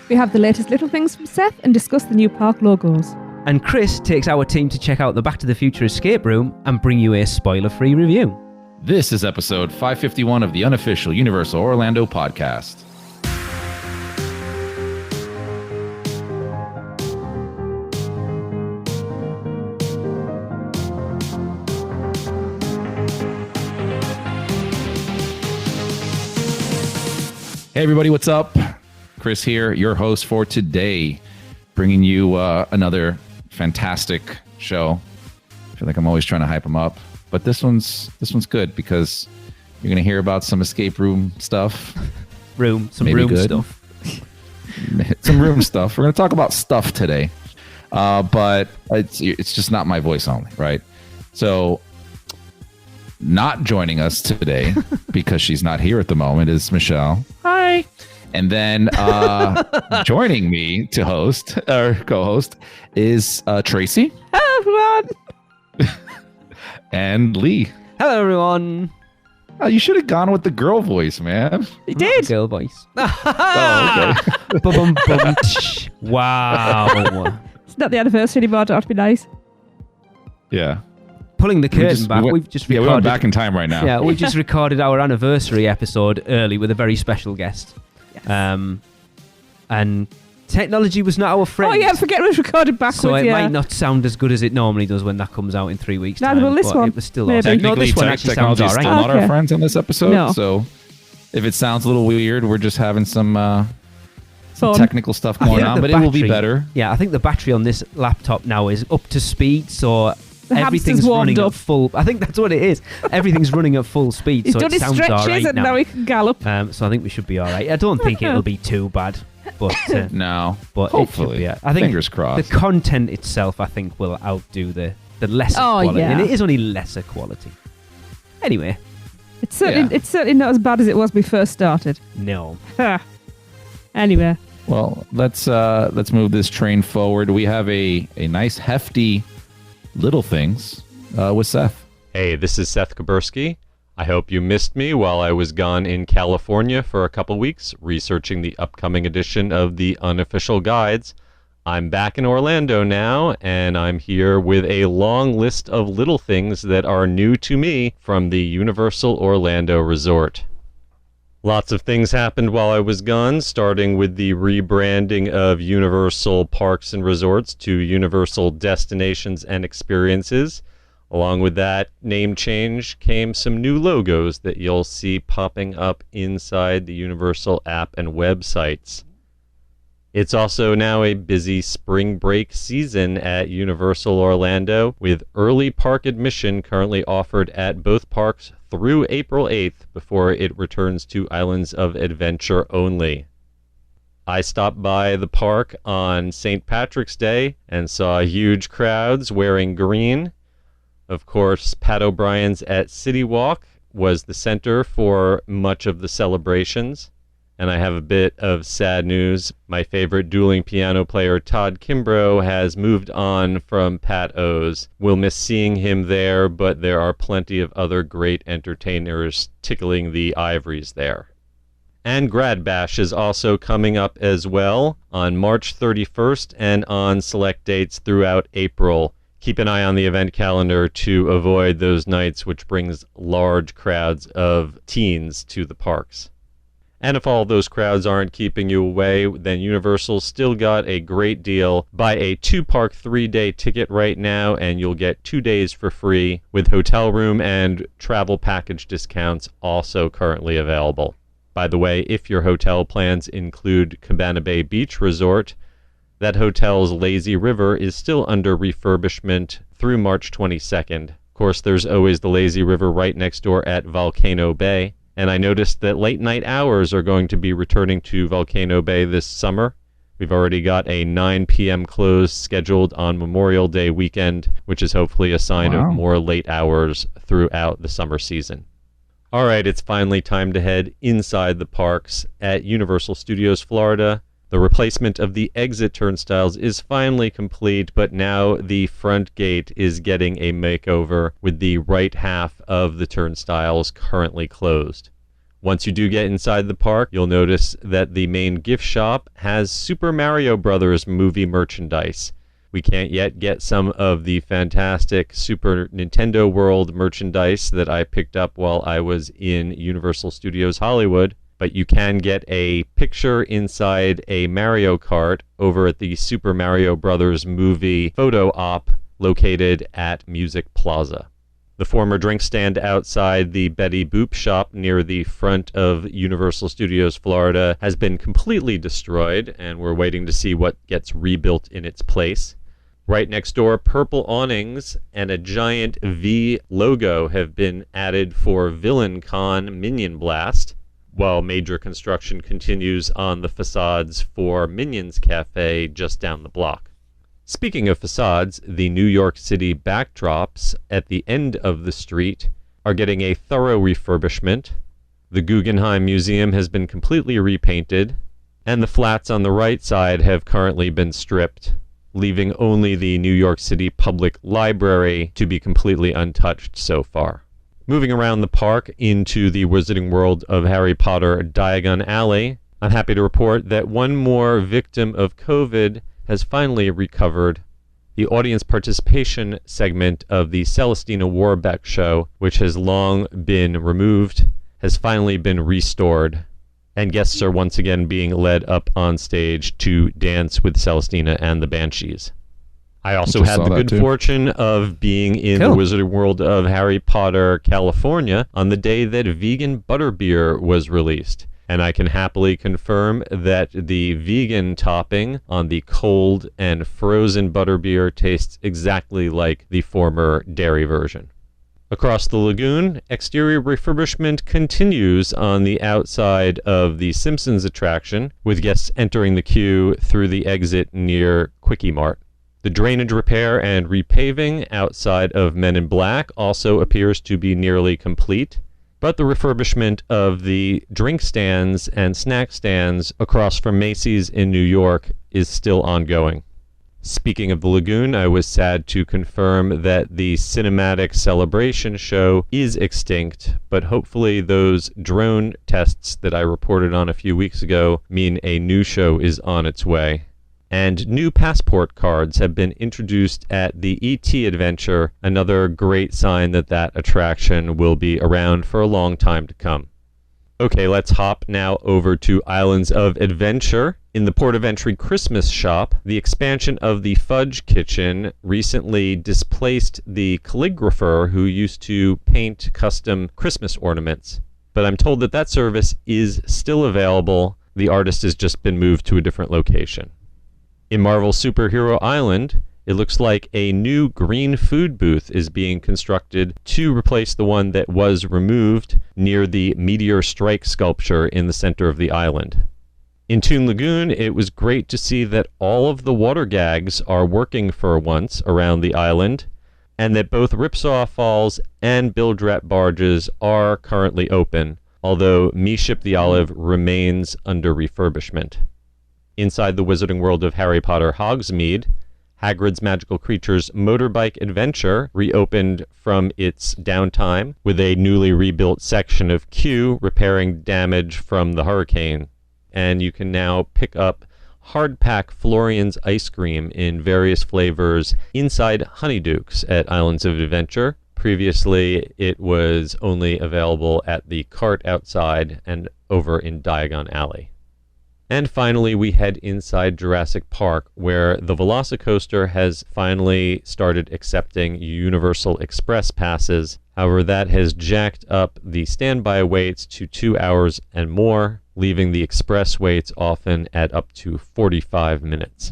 We have the latest little things from Seth and discuss the new park logos. And Chris takes our team to check out the Back to the Future escape room and bring you a spoiler-free review. This is episode 551 of the unofficial Universal Orlando podcast. Hey everybody, what's up? Chris here, your host for today, bringing you another fantastic show. I feel like I'm always trying to hype them up, but this one's good because you're going to hear about some escape room stuff. Some room stuff. Some room stuff. We're going to talk about stuff today, but it's just not my voice only, right? So not joining us today because she's not here at the moment is Michelle. Hi. And then joining me to host or co-host is Tracy. Hello, everyone. And Lee. Hello, everyone. Oh, you should have gone with the girl voice, man. You did. Girl voice. Oh, okay. Wow. It's not the anniversary anymore. Don't have to be nice. Yeah. Pulling the curtain back, we've just recorded... we went back in time right now. Yeah, we've just recorded our anniversary episode early with a very special guest. Yes. And technology was not our friend. Oh, yeah, forget it was recorded backwards. So it might not sound as good as it normally does when that comes out in 3 weeks' time. Neither will this one. It was still Maybe. awesome. No, this one actually sounds technology all is right. still not Okay. our friends on this episode. No. So if it sounds a little weird, we're just having some Fun. technical stuff going on, but it will be better. Yeah, I think the battery on this laptop now is up to speed, so The everything's hamster's warmed running up. at full... I think that's what it is. Everything's running at full speed, He's so done it his sounds all stretches right and now he can gallop. So I think we should be all right. I don't think it'll be too bad, but No. but Hopefully. it should be, I think Fingers crossed. the content itself, I think, will outdo the lesser quality, yeah. and it is only lesser quality. Anyway, It's certainly not as bad as it was when we first started. no. Anyway. Well, let's move this train forward. We have a nice hefty little things with Seth. Hey, this is Seth Kabursky. I hope you missed me while I was gone in California for a couple weeks researching the upcoming edition of the Unofficial Guides. I'm back in Orlando now, and I'm here with a long list of little things that are new to me from the Universal Orlando Resort. Lots of things happened while I was gone, starting with the rebranding of Universal Parks and Resorts to Universal Destinations and Experiences. Along with that name change came some new logos that you'll see popping up inside the Universal app and websites. It's also now a busy spring break season at Universal Orlando, with early park admission currently offered at both parks through April 8th before it returns to Islands of Adventure only. I stopped by the park on St. Patrick's Day and saw huge crowds wearing green. Of course, Pat O'Brien's at City Walk was the center for much of the celebrations. And I have a bit of sad news. My favorite dueling piano player, Todd Kimbrough, has moved on from Pat O's. We'll miss seeing him there, but there are plenty of other great entertainers tickling the ivories there. And Grad Bash is also coming up as well on March 31st and on select dates throughout April. Keep an eye on the event calendar to avoid those nights which brings large crowds of teens to the parks. And if all those crowds aren't keeping you away, then Universal's still got a great deal. Buy a 2-park 3-day ticket right now, and you'll get 2 days for free, with hotel room and travel package discounts also currently available. By the way, if your hotel plans include Cabana Bay Beach Resort, that hotel's lazy river is still under refurbishment through March 22nd. Of course, there's always the lazy river right next door at Volcano Bay. And I noticed that late night hours are going to be returning to Volcano Bay this summer. We've already got a 9 p.m. close scheduled on Memorial Day weekend, which is hopefully a sign of more late hours throughout the summer season. All right, it's finally time to head inside the parks at Universal Studios Florida. The replacement of the exit turnstiles is finally complete, but now the front gate is getting a makeover with the right half of the turnstiles currently closed. Once you do get inside the park, you'll notice that the main gift shop has Super Mario Brothers movie merchandise. We can't yet get some of the fantastic Super Nintendo World merchandise that I picked up while I was in Universal Studios Hollywood, but you can get a picture inside a Mario Kart over at the Super Mario Brothers movie photo op located at Music Plaza. The former drink stand outside the Betty Boop shop near the front of Universal Studios Florida has been completely destroyed, and we're waiting to see what gets rebuilt in its place. Right next door, purple awnings and a giant V logo have been added for Villain Con Minion Blast, while major construction continues on the facades for Minions Cafe just down the block. Speaking of facades, the New York City backdrops at the end of the street are getting a thorough refurbishment. The Guggenheim Museum has been completely repainted, and the flats on the right side have currently been stripped, leaving only the New York City Public Library to be completely untouched so far. Moving around the park into the Wizarding World of Harry Potter Diagon Alley, I'm happy to report that one more victim of COVID has finally recovered. The audience participation segment of the Celestina Warbeck show, which has long been removed, has finally been restored, and guests are once again being led up on stage to dance with Celestina and the Banshees. I also had the good fortune of being in the Wizarding World of Harry Potter, California, on the day that vegan butterbeer was released. And I can happily confirm that the vegan topping on the cold and frozen butterbeer tastes exactly like the former dairy version. Across the lagoon, exterior refurbishment continues on the outside of the Simpsons attraction, with guests entering the queue through the exit near Quickie Mart. The drainage repair and repaving outside of Men in Black also appears to be nearly complete, but the refurbishment of the drink stands and snack stands across from Macy's in New York is still ongoing. Speaking of the lagoon, I was sad to confirm that the Cinematic Celebration show is extinct, but hopefully those drone tests that I reported on a few weeks ago mean a new show is on its way. And new passport cards have been introduced at the E.T. Adventure, another great sign that that attraction will be around for a long time to come. Okay, let's hop now over to Islands of Adventure. In the Port of Entry Christmas shop, the expansion of the Fudge Kitchen recently displaced the calligrapher who used to paint custom Christmas ornaments. But I'm told that that service is still available. The artist has just been moved to a different location. In Marvel Superhero Island, it looks like a new green food booth is being constructed to replace the one that was removed near the Meteor Strike sculpture in the center of the island. In Toon Lagoon, it was great to see that all of the water gags are working for once around the island, and that both Ripsaw Falls and Bildrat barges are currently open, although Me Ship the Olive remains under refurbishment. Inside the Wizarding World of Harry Potter Hogsmeade, Hagrid's Magical Creatures Motorbike Adventure reopened from its downtime with a newly rebuilt section of queue repairing damage from the hurricane. And you can now pick up hardpack Florian's ice cream in various flavors inside Honeydukes at Islands of Adventure. Previously, it was only available at the cart outside and over in Diagon Alley. And finally, we head inside Jurassic Park, where the Velocicoaster has finally started accepting Universal Express passes. However, that has jacked up the standby waits to 2 hours and more, leaving the express waits often at up to 45 minutes.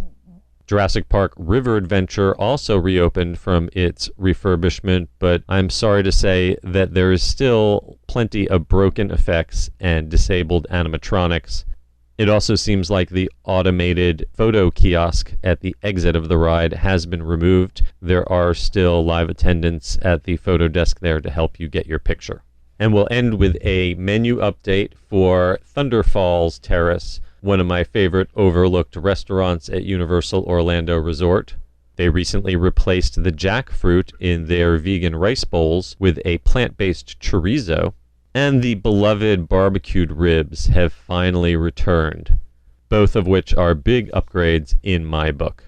Jurassic Park River Adventure also reopened from its refurbishment, but I'm sorry to say that there is still plenty of broken effects and disabled animatronics. It also seems like the automated photo kiosk at the exit of the ride has been removed. There are still live attendants at the photo desk there to help you get your picture. And we'll end with a menu update for Thunder Falls Terrace, one of my favorite overlooked restaurants at Universal Orlando Resort. They recently replaced the jackfruit in their vegan rice bowls with a plant-based chorizo. and the beloved barbecued ribs have finally returned, both of which are big upgrades in my book.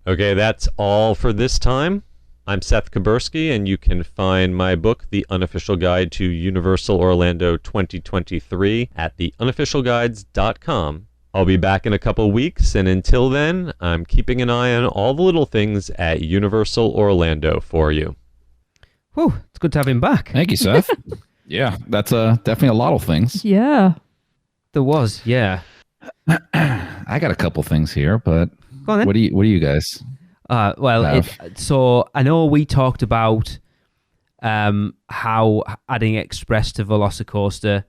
Okay, that's all for this time. I'm Seth Kuberski, and you can find my book, The Unofficial Guide to Universal Orlando 2023, at theunofficialguides.com. I'll be back in a couple weeks, and until then, I'm keeping an eye on all the little things at Universal Orlando for you. Whew, it's good to have him back. Thank you, Seth. Yeah, that's definitely a lot of things. Yeah. There was, yeah. I got a couple things here, but Go on then. what do you guys? So I know we talked about how adding Express to Velocicoaster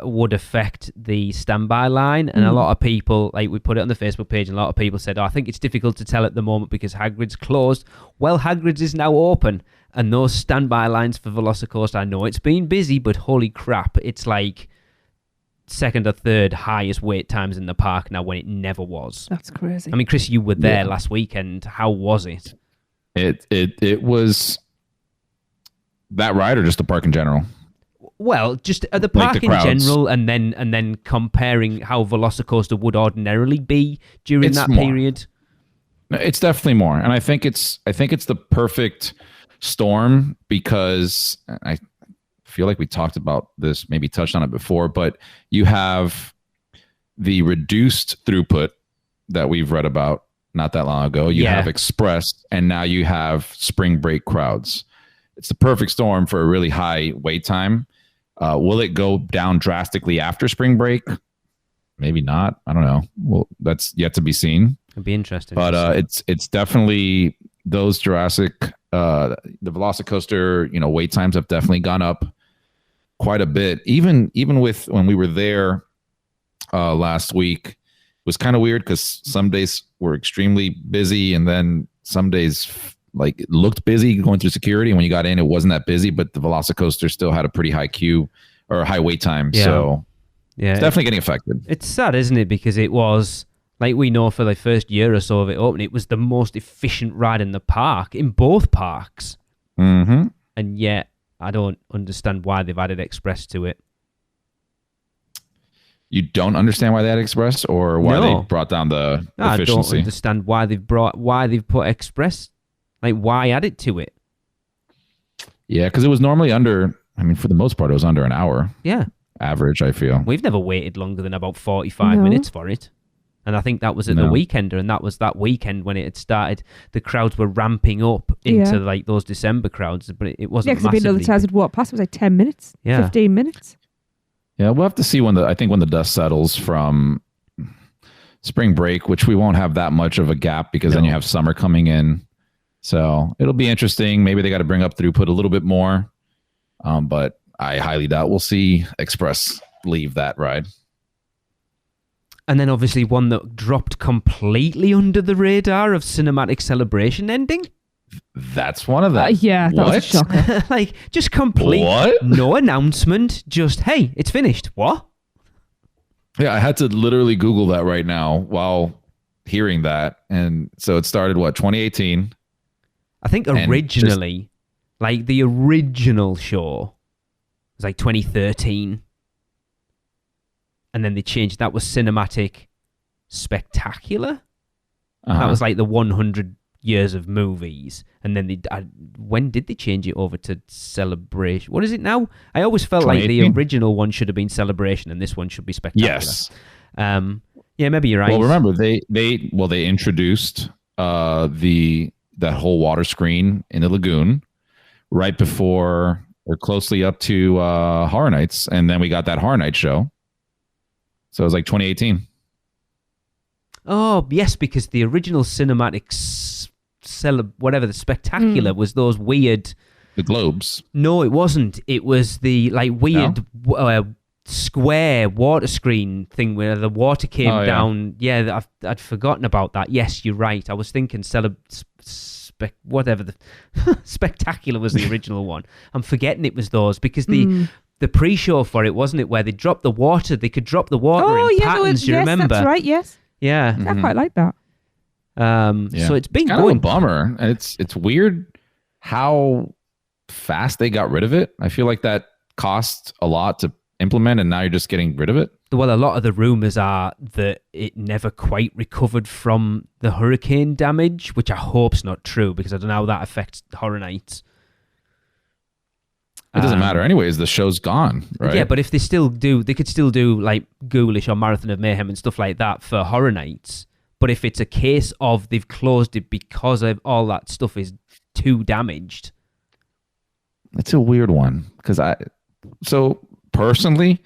would affect the standby line, and a lot of people, like, we put it on the Facebook page, and a lot of people said, I think it's difficult to tell at the moment because Hagrid's closed. Well, Hagrid's is now open, and those standby lines for Velocicoaster, I know it's been busy, but holy crap, it's like second or third highest wait times in the park now, when it never was. That's crazy. I mean, Chris, you were there last weekend. How was it? It was that ride, or just the park in general? Well, just the Like park the in crowds. general, and then comparing how Velocicoaster would ordinarily be during It's that more. period. It's definitely more, and I think it's the perfect storm, because I feel like we talked about this, maybe touched on it before, but you have the reduced throughput that we've read about not that long ago. You have Express, and now you have spring break crowds. It's the perfect storm for a really high wait time. Will it go down drastically after spring break? Maybe not. I don't know. Well, that's yet to be seen. It'd be interesting. But it's definitely those the Velocicoaster, wait times have definitely gone up quite a bit. Even with when we were there last week, it was kind of weird because some days were extremely busy, and then some days like it looked busy going through security. And when you got in, it wasn't that busy, but the Velocicoaster still had a pretty high queue or high wait time. Yeah. So yeah, it's definitely getting affected. it's sad, isn't it? Because it was, like, we know for the first year or so of it open, it was the most efficient ride in the park, in both parks. Mm-hmm. And yet, I don't understand why they've added Express to it. You don't understand why they had Express, or why No. they brought down the I don't efficiency? understand why they've put Express. Like, why add it to it? Yeah, because it was normally under, I mean, for the most part, it was under an hour Yeah. average, I feel. We've never waited longer than about 45 No. minutes for it. And I think that was at the No. Weekender, and that was that weekend when it had started. The crowds were ramping up into like those December crowds, but it Yeah, wasn't because there'd been other massively. times we'd walk past, it was like 10 minutes, Yeah. 15 minutes. Yeah, we'll have to see when the dust settles from spring break, which we won't have that much of a gap, because then No. you have summer coming in. So it'll be interesting. Maybe they got to bring up throughput a little bit more. But I highly doubt we'll see Express leave that ride. And then obviously one that dropped completely under the radar of Cinematic Celebration ending. That's one of them. Yeah, that was a What? shocker. Like, just complete. What? No announcement. Just, hey, it's finished. What? Yeah, I had to literally Google that right now while hearing that. And so it started, 2018? I think And originally, like the original show was like 2013. And then they changed. That was Cinematic Spectacular. That was like the 100 years of movies. And then when did they change it over to Celebration? What is it now? I always felt like the 2018? original one should have been Celebration and this one should be Spectacular. Yes. Yeah, maybe you're right. Well, remember they introduced that whole water screen in the lagoon right before or closely up to Horror Nights, and then we got that Horror Night show. So it was like 2018. Oh, yes, because the original Cinematic whatever, the Spectacular was those weird... The globes. No, it wasn't. It was the like weird square water screen thing where the water came down. Yeah, I'd forgotten about that. Yes, you're right. I was thinking whatever the Spectacular was the original one. I'm forgetting it was those because the pre-show for it, wasn't it, where they dropped the water? They could drop the water in patterns. Do you remember? That's right. Yes, Yeah. I quite like that. So it's been kind going. of a bummer. It's weird how fast they got rid of it. I feel like that cost a lot to implement, and now you're just getting rid of it? Well, a lot of the rumours are that it never quite recovered from the hurricane damage, which I hope's not true, because I don't know how that affects Horror Nights. It doesn't matter anyways. The show's gone, right? Yeah, but if they could still do like Ghoulish or Marathon of Mayhem and stuff like that for Horror Nights. But if it's a case of they've closed it because of all that stuff is too damaged. It's a weird one, because so personally,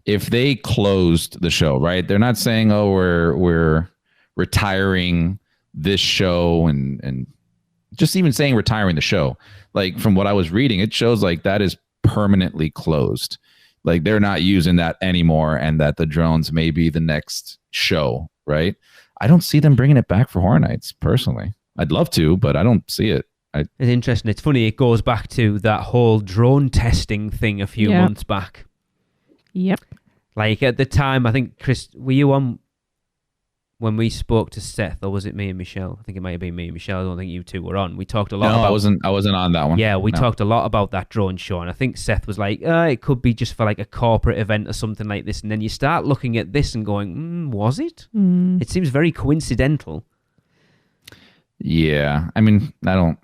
if they closed the show, right? They're not saying, oh, we're retiring this show and just even saying retiring the show. Like from what I was reading, it shows like that is permanently closed. Like they're not using that anymore, and that the drones may be the next show, right? I don't see them bringing it back for Horror Nights personally. I'd love to, but I don't see it. It's interesting. It's funny. It goes back to that whole drone testing thing a few months back. Yep. Like at the time, I think, Chris, were you on when we spoke to Seth, or was it me and Michelle? I think it might have been me and Michelle. I don't think you two were on. We talked a lot about... I wasn't on that one. Yeah, we talked a lot about that drone show, and I think Seth was like, it could be just for like a corporate event or something like this. And then you start looking at this and going, was it? It seems very coincidental. Yeah. I mean, I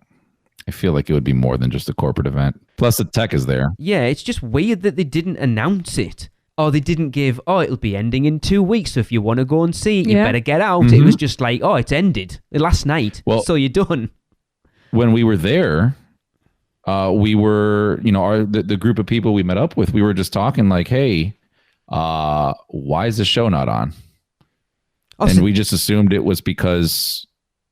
feel like it would be more than just a corporate event. Plus the tech is there. Yeah, it's just weird that they didn't announce it. Or they didn't give, it'll be ending in 2 weeks, so if you want to go and see it, you better get out. Mm-hmm. It was just like, it's ended last night, so you're done. When we were there, we were, the group of people we met up with, we were just talking like, hey, why is the show not on? And we just assumed it was because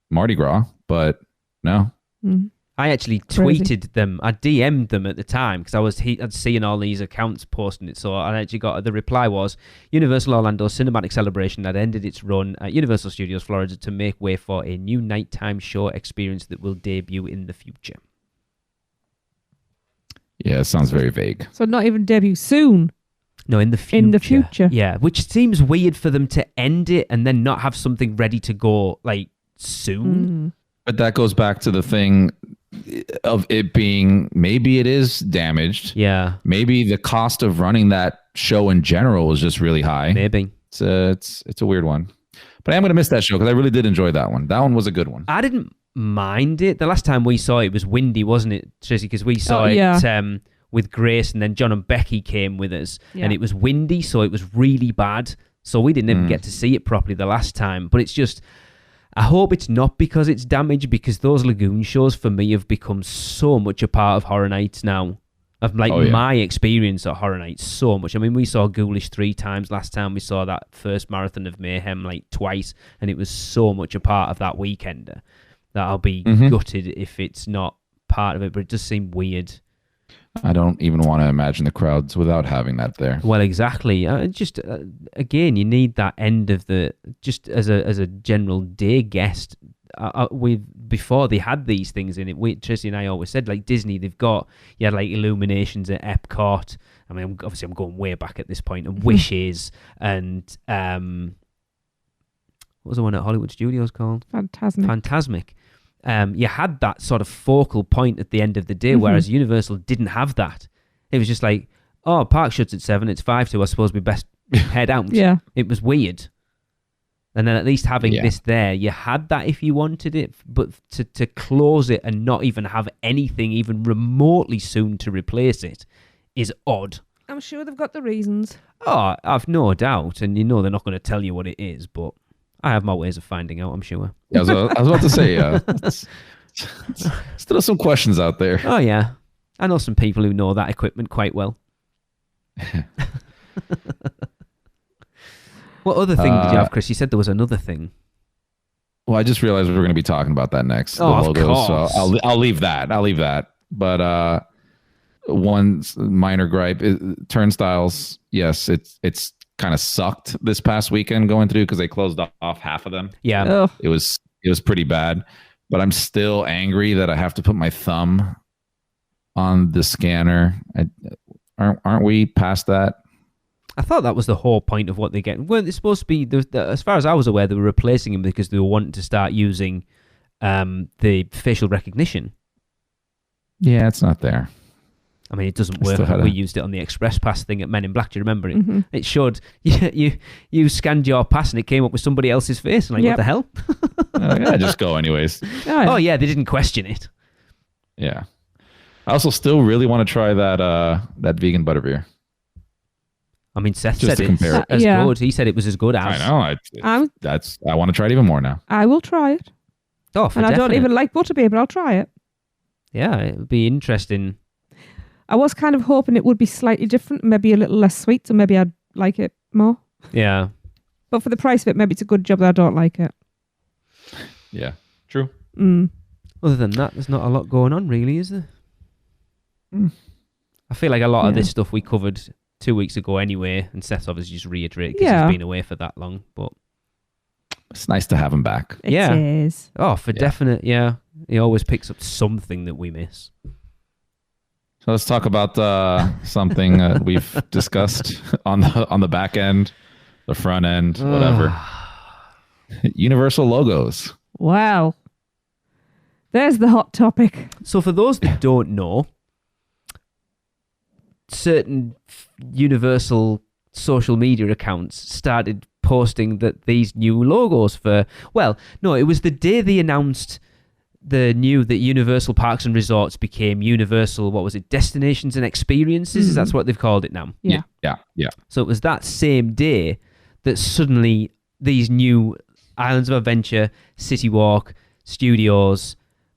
Mardi Gras, but no. Mm-hmm. I actually tweeted them. I DM'd them at the time because I'd seen all these accounts posting it. So I actually got the reply was Universal Orlando Cinematic Celebration had ended its run at Universal Studios Florida to make way for a new nighttime show experience that will debut in the future. Yeah, it sounds very vague. So not even debut soon. No, in the future. In the future. Yeah, which seems weird for them to end it and then not have something ready to go like soon. But that goes back to the thing of it being, maybe it is damaged. Yeah. Maybe the cost of running that show in general is just really high. Maybe. It's a weird one. But I am going to miss that show because I really did enjoy that one. That one was a good one. I didn't mind it. The last time we saw it was windy, wasn't it, Tracy? Because we saw it with Grace, and then John and Becky came with us. Yeah. And it was windy, so it was really bad. So we didn't even get to see it properly the last time. But it's just... I hope it's not because it's damaged, because those Lagoon shows for me have become so much a part of Horror Nights now. Of my experience at Horror Nights so much. I mean, we saw Ghoulish 3 times last time. We saw that first Marathon of Mayhem twice, and it was so much a part of that weekender that I'll be gutted if it's not part of it. But it does seem weird. I don't even want to imagine the crowds without having that there. Well, exactly. Again, you need that end of the, just as a general day guest. Before they had these things in it, Tracy and I always said, like Disney, you had like illuminations at Epcot. I mean, obviously I'm going way back at this point, and Wishes, and what was the one at Hollywood Studios called? Fantasmic. You had that sort of focal point at the end of the day, whereas Universal didn't have that. It was just like, park shuts at 7, it's 5 to, I suppose we best head out. Yeah. It was weird. And then at least having this there, you had that if you wanted it, but to close it and not even have anything even remotely soon to replace it is odd. I'm sure they've got the reasons. Oh, I've no doubt. And they're not going to tell you what it is, but I have my ways of finding out, I'm sure. Yeah, I was about to say, still some questions out there. Oh, yeah. I know some people who know that equipment quite well. What other thing did you have, Chris? You said there was another thing. Well, I just realized we were going to be talking about that next. Oh, the logos, of course. So I'll leave that. But one minor gripe, turnstiles. Yes, it's kind of sucked this past weekend going through because they closed off half of them. Yeah. Oh. It was pretty bad, but I'm still angry that I have to put my thumb on the scanner. Aren't we past that? I thought that was the whole point of what they get. Weren't they supposed to be, as far as I was aware, they were replacing them because they were wanting to start using the facial recognition. Yeah, it's not there. I mean, it doesn't work. We used it on the Express Pass thing at Men in Black. Do you remember it? Mm-hmm. It showed you scanned your pass and it came up with somebody else's face. And what the hell? Yeah, just go anyways. Oh yeah, they didn't question it. Yeah. I also still really want to try that vegan butterbeer. I mean, Seth Just said to it's compare it. as good. He said it was as good as. I know. I want to try it even more now. I will try it. Oh, for and definite. I don't even like butterbeer, but I'll try it. Yeah, it would be interesting. I was kind of hoping it would be slightly different, maybe a little less sweet, so maybe I'd like it more. Yeah. But for the price of it, maybe it's a good job that I don't like it. Yeah, true. Other than that, there's not a lot going on, really, is there? I feel like a lot of this stuff we covered 2 weeks ago anyway, and Seth obviously just reiterated because he's been away for that long. But it's nice to have him back. It is. Oh, for definite, yeah. He always picks up something that we miss. So let's talk about something we've discussed on the back end, the front end, whatever. Universal logos. Wow. There's the hot topic. So for those that don't know, certain Universal social media accounts started posting that these new logos it was the day they announced that Universal Parks and Resorts became Universal, Destinations and Experiences? That's what they've called it now. Yeah. So it was that same day that suddenly these new Islands of Adventure, City Walk, Studios,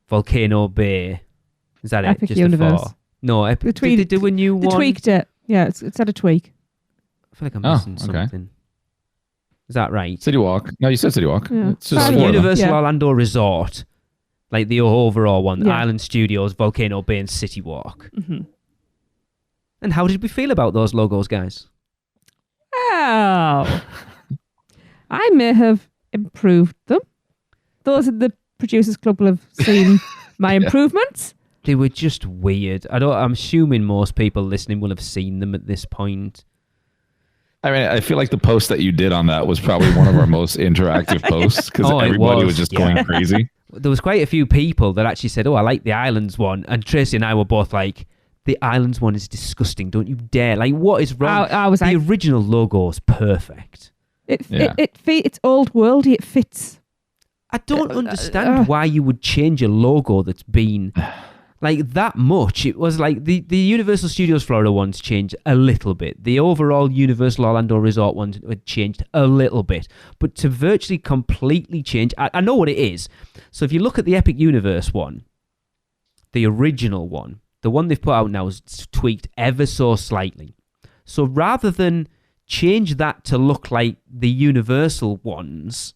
Volcano Bay, is that Epic it? Just Universe. the 4? No, Epic. Did they do a new one? They tweaked it. Yeah, it's had a tweak. I feel like I'm missing something. Is that right? City Walk. No, you said City Walk. Yeah. It's just Universal Orlando Resort, like the overall one, Yeah. Island Studios, Volcano Bay, and City Walk. Mm-hmm. And how did we feel about those logos, guys? Oh. I may have improved them. Those at the Producers Club will have seen my improvements. They were just weird. I'm assuming most people listening will have seen them at this point. I mean, I feel like the post that you did on that was probably one of our most interactive posts because everybody was just going crazy. There was quite a few people that actually said, I like the Islands one. And Tracy and I were both like, the Islands one is disgusting. Don't you dare. Like, what is wrong? I was the original logo is perfect. It's old worldy. It fits. I don't understand why you would change a logo that's been like that much. It was like the Universal Studios Florida ones changed a little bit. The overall Universal Orlando Resort ones had changed a little bit. But to virtually completely change, I know what it is. So if you look at the Epic Universe one, the original one, the one they've put out now is tweaked ever so slightly. So rather than change that to look like the Universal ones,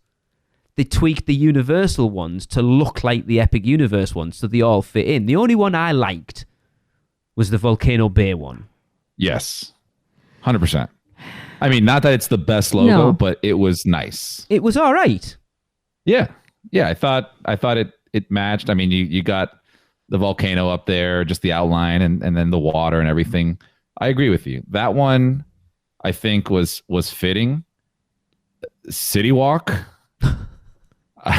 they tweaked the Universal ones to look like the Epic Universe ones, so they all fit in. The only one I liked was the Volcano Bay one. Yes, 100%. I mean, not that it's the best logo, but it was nice. It was all right. Yeah. I thought it matched. I mean, you got the volcano up there, just the outline, and then the water and everything. I agree with you. That one, I think, was fitting. City Walk.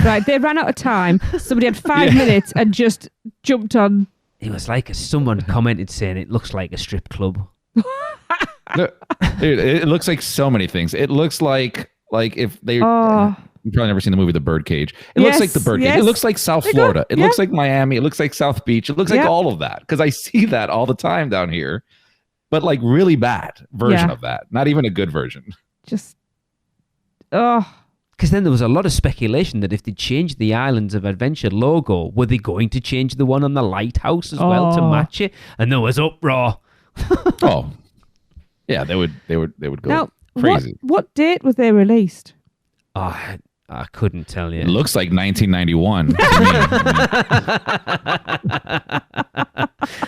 Right, they ran out of time. Somebody had 5 minutes and just jumped on. It was like someone commented saying it looks like a strip club. Dude, it looks like so many things. It looks like if they... You've probably never seen the movie The Birdcage. It looks like The Birdcage. It looks like South Florida. It looks like Miami. It looks like South Beach. It looks like all of that. Because I see that all the time down here. But like really bad version of that. Not even a good version. Just... Because then there was a lot of speculation that if they changed the Islands of Adventure logo, were they going to change the one on the lighthouse as well to match it? And there was uproar. Yeah, they would go now, crazy. What date was they released? I couldn't tell you. It looks like 1991 to me.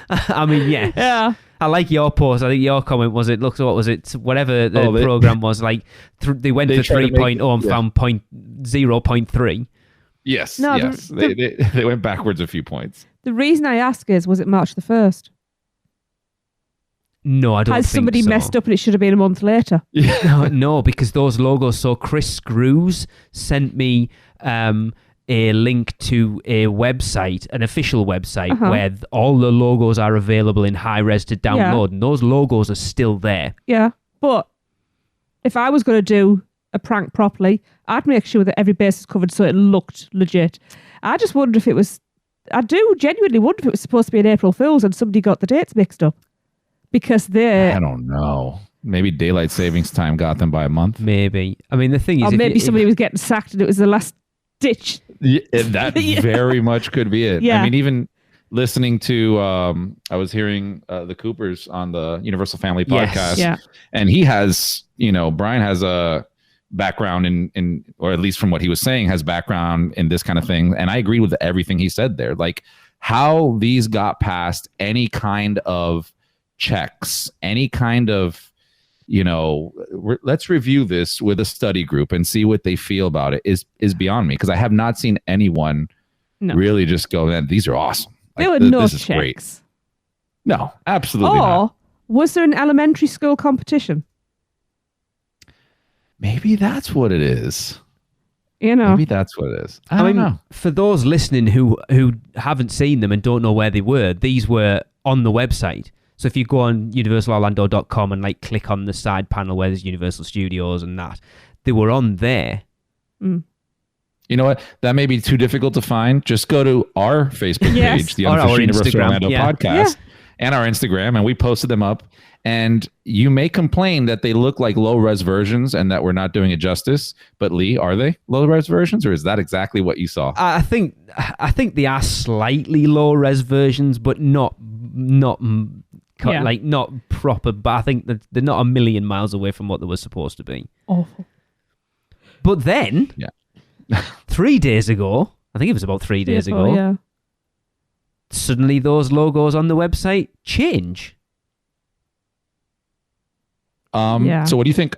I mean, yes. Yeah. I like your post. I think your comment was whatever the program was, like they went for 3.0 and found 0.3. Yes. They went backwards a few points. The reason I ask is, was it March the 1st? No, I don't think so. Has somebody messed up and it should have been a month later? No, because those logos. So Chris Screws sent me a a link to a website, an official website, where all the logos are available in high res to download, and those logos are still there. Yeah, but if I was going to do a prank properly, I'd make sure that every base is covered so it looked legit. I just wonder if it was... I do genuinely wonder if it was supposed to be an April Fool's and somebody got the dates mixed up. Because I don't know. Maybe daylight savings time got them by a month. Maybe. I mean, the thing is... Or maybe somebody was getting sacked and it was the last ditch. Yeah, that very much could be it. Yeah. I mean, even listening to, I was hearing the Coopers on the Universal Family podcast. Yes. And he has, Brian has a background in, or at least from what he was saying, has background in this kind of thing. And I agreed with everything he said there. Like how these got past any kind of checks, any kind of, let's review this with a study group and see what they feel about it is beyond me. Because I have not seen anyone really just go, man, these are awesome. There were no checks. Great. No, absolutely not. Or was there an elementary school competition? Maybe that's what it is. Maybe that's what it is. I don't mean, know. for those listening who haven't seen them and don't know where they were, these were on the website. So if you go on universalorlando.com and click on the side panel where there's Universal Studios and that, they were on there. Mm. You know what? That may be too difficult to find. Just go to our Facebook page, the Unofficial Universal Orlando podcast, and our Instagram, and we posted them up. And you may complain that they look like low-res versions and that we're not doing it justice. But Lee, are they low-res versions, or is that exactly what you saw? I think they are slightly low-res versions, but not proper. But I think that they're not a million miles away from what they were supposed to be. Awful. But then, 3 days ago, I think it was about 3 days ago, suddenly those logos on the website change. So what do you think?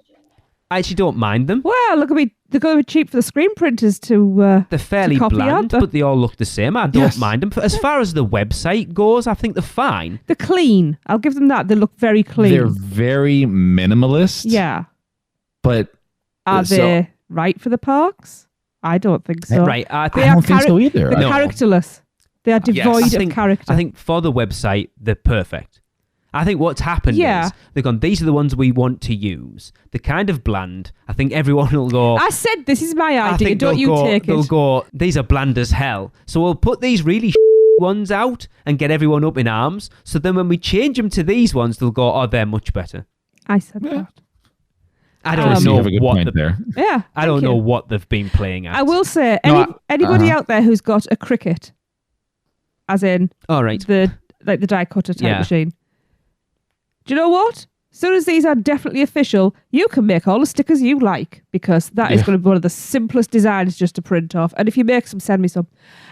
I actually don't mind them. Well, look at me. They're going to be cheap for the screen printers to they're fairly copy bland, but they all look the same. I don't mind them. As far as the website goes, I think they're fine. They're clean. I'll give them that. They look very clean. They're very minimalist. Yeah. But are they right for the parks? I don't think so. Right. I don't think so either. They're characterless. They are devoid of character. I think for the website, they're perfect. I think what's happened is they've gone, these are the ones we want to use. They're kind of bland. I think everyone will go... I said, this is my idea. Don't you take it. They'll go, these are bland as hell. So we'll put these really ones out and get everyone up in arms. So then when we change them to these ones, they'll go, oh, they're much better. I said that. I don't know what there. Yeah, I don't know what they've been playing at. I will say, anybody out there who's got a Cricut, as in the die cutter type machine, do you know what? As soon as these are definitely official, you can make all the stickers you like, because that is going to be one of the simplest designs just to print off. And if you make some, send me some.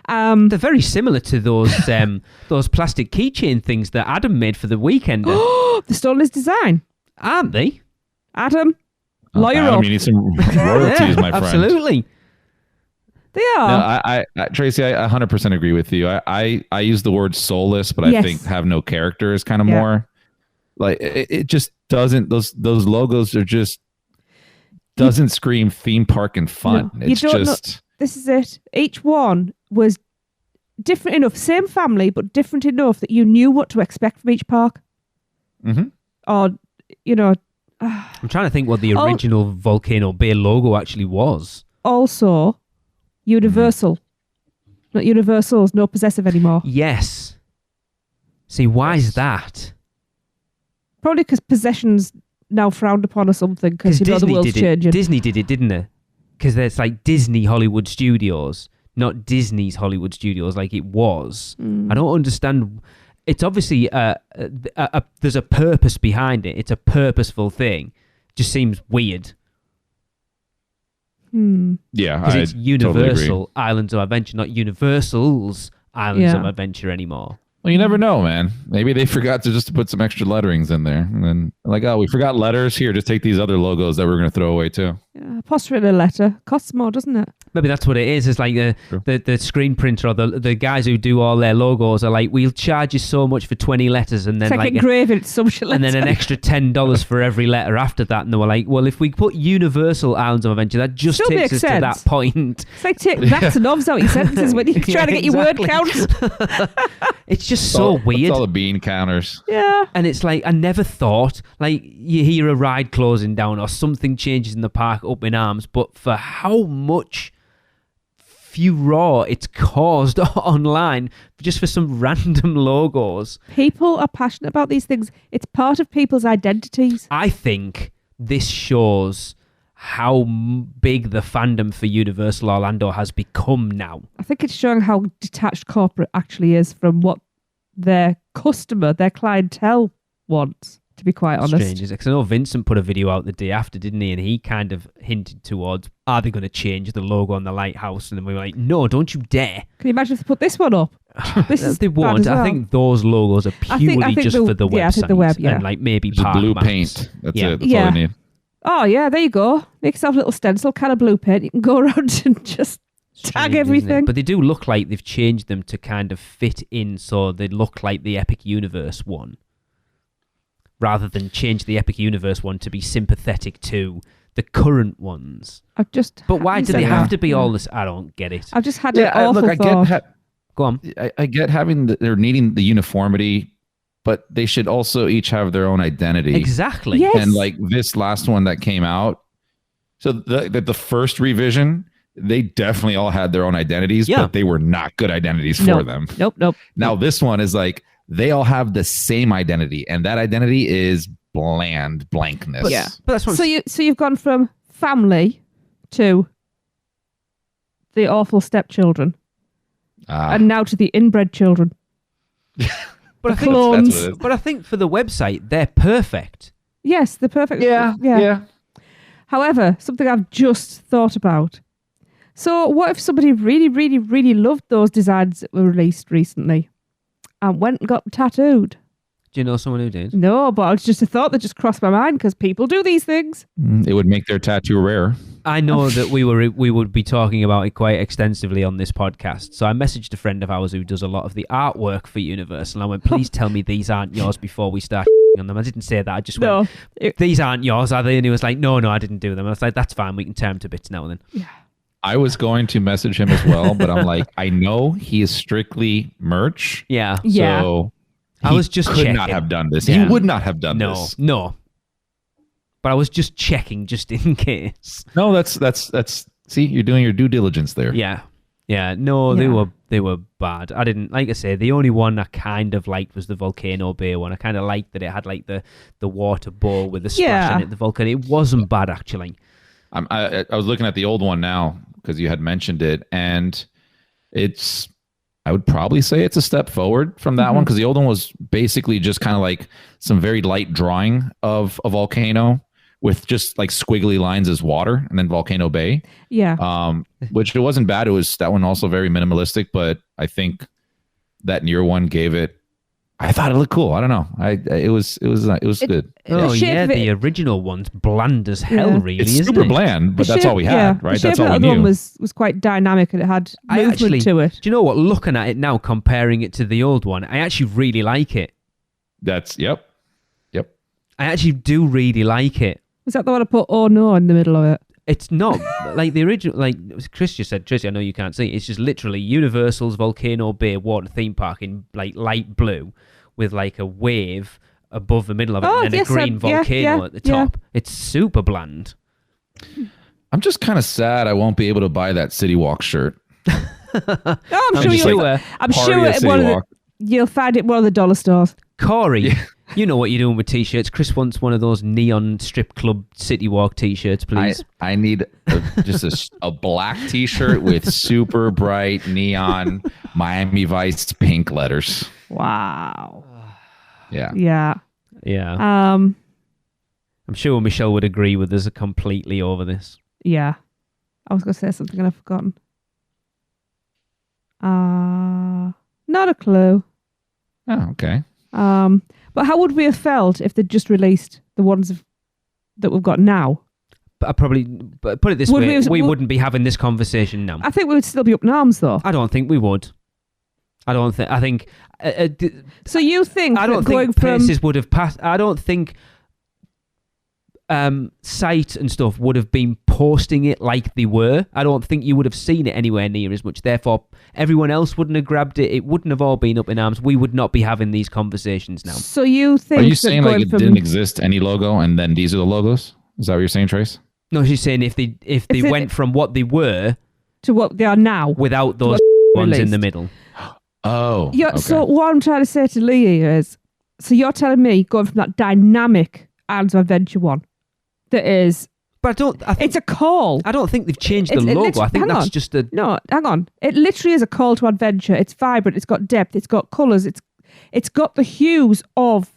They're very similar to those those plastic keychain things that Adam made for the weekend. They stole his design, aren't they? Adam, lawyer Adam, up. you need some royalties, my friend. Absolutely. They are. No, I Tracy, I 100% agree with you. I use the word soulless, but I think have no character is kind of more... Like it just doesn't. Those logos are just doesn't scream theme park and fun. No, it's just this is it. Each one was different enough, same family, but different enough that you knew what to expect from each park. Mm-hmm. Or I'm trying to think what the original Volcano Bay logo actually was. Also, Universal, not Universal's, no possessive anymore. Yes. See, why is that? Probably because possession's now frowned upon or something, because the world's changing. Disney did it, didn't they? Because there's Disney Hollywood Studios, not Disney's Hollywood Studios like it was. I don't understand. It's obviously there's a purpose behind it. It's a purposeful thing. Just seems weird. Yeah, because it's Universal totally Islands of Adventure, not Universal's Islands of Adventure anymore. Well, you never know, man. Maybe they forgot to put some extra letterings in there. And then we forgot letters. Here, just take these other logos that we're going to throw away too. Apostrophe in a letter costs more, doesn't it? Maybe that's what it is. It's like the screen printer or the guys who do all their logos are like, we'll charge you so much for 20 letters and then it's like engraving some shit and then an extra $10 for every letter after that. And they were like, well, if we put Universal Islands of Adventure, that just takes us to that point. It's like taking that's and knobs out your sentences when you're trying to get your word count. It's just so weird. It's all the bean counters. Yeah. And it's like, I never thought, like, you hear a ride closing down or something changes in the park up in arms, but for how much furore it's caused online just for some random logos. People are passionate about these things. It's part of people's identities. I think this shows how big the fandom for Universal Orlando has become now. I think it's showing how detached corporate actually is from what their customer, their clientele wants, to be quite honest. Strange, because I know Vincent put a video out the day after, didn't he? And he kind of hinted towards, are they going to change the logo on the lighthouse? And then we were like, no, don't you dare. Can you imagine if they put this one up? They won't. I think those logos are purely just for the website. Yeah, I think the web, yeah. And like maybe just park blue maps. paint. That's it. That's all they need. Oh, yeah, there you go. Make yourself a little stencil, can of blue paint. You can go around and just tag everything. But they do look like they've changed them to kind of fit in so they look like the Epic Universe one, rather than change the Epic Universe one to be sympathetic to the current ones. But why do they have to be all this? I don't get it. I've just had an awful thought. Go on. I get they're needing the uniformity, but they should also each have their own identity. Exactly. Yes. And like this last one that came out, so the first revision, they definitely all had their own identities, but they were not good identities for them. Nope. Now this one is like, they all have the same identity, and that identity is bland blankness. But that's what so you've gone from family to the awful stepchildren, and now to the inbred children. But I think for the website, they're perfect. Yes, they're perfect. Yeah. However, something I've just thought about. So what if somebody really, really, really loved those designs that were released recently and went and got them tattooed? Do you know someone who did? No, but it's just a thought that just crossed my mind because people do these things. It would make their tattoo rare. I know that we would be talking about it quite extensively on this podcast. So I messaged a friend of ours who does a lot of the artwork for Universal. And I went, please tell me these aren't yours before we start on them. I didn't say that. I just went, these aren't yours, are they? And he was like, no, I didn't do them. And I was like, that's fine. We can tear them to bits now and then. Yeah. I was going to message him as well, but I'm like, I know he is strictly merch. Yeah. So I was just could checking. not have done this. Yeah. He would not have done this. No. But I was just checking just in case. No, that's see, you're doing your due diligence there. Yeah. No, they were bad. I didn't, like I say, the only one I kind of liked was the Volcano Bay one. I kind of liked that it had like the water bowl with the splash in it, the volcano. It wasn't bad actually. I was looking at the old one now because you had mentioned it, and I would probably say it's a step forward from that one, because the old one was basically just kind of like some very light drawing of a volcano with just like squiggly lines as water, and then Volcano Bay. Yeah. Which it wasn't bad. It was that one also very minimalistic, but I think that near one gave it. I thought it looked cool. I don't know. It was good. The original one's bland as hell. Really, it's isn't super it? bland, but that's all we had, right? That's all we the knew. one was quite dynamic and it had movement to it. Do you know what? Looking at it now, comparing it to the old one, I actually really like it. Yep. I actually do really like it. Was that the one I put "Oh no" in the middle of it? It's not like the original. Like Chris just said, Tracy, I know you can't see. It's just literally Universal's Volcano Bay water theme park in like light blue, with like a wave above the middle of it, and then a green volcano at the top. It's super bland. I'm just kind of sad I won't be able to buy that City Walk shirt. I'm sure you'll find it in one of the dollar stores. Corey, you know what you're doing with t-shirts. Chris wants one of those neon strip club City Walk t-shirts, please. I need just a black t-shirt with super bright neon Miami Vice pink letters. Wow. Yeah. I'm sure Michelle would agree with us completely over this. Yeah. I was going to say something and I've forgotten. Not a clue. Oh, okay. But how would we have felt if they'd just released the ones that we've got now? I probably put it this way: we wouldn't be having this conversation now. I think we would still be up in arms, though. I don't think we would. I don't think. I think. So you think? I don't think places would have passed. I don't think sites and stuff would have been posting it like they were. I don't think you would have seen it anywhere near as much. Therefore, everyone else wouldn't have grabbed it. It wouldn't have all been up in arms. We would not be having these conversations now. So you think? Are you saying like it didn't exist any logo, and then these are the logos? Is that what you're saying, Trace? No, she's saying if they went from what they were to what they are now, without those ones in the middle. Oh, okay. So what I'm trying to say to Lee is, so you're telling me going from that dynamic Islands of Adventure one, that is, but it's a call. I don't think they've changed the logo. I think that's just a... No, hang on. It literally is a call to adventure. It's vibrant. It's got depth. It's got colours. It's got the hues of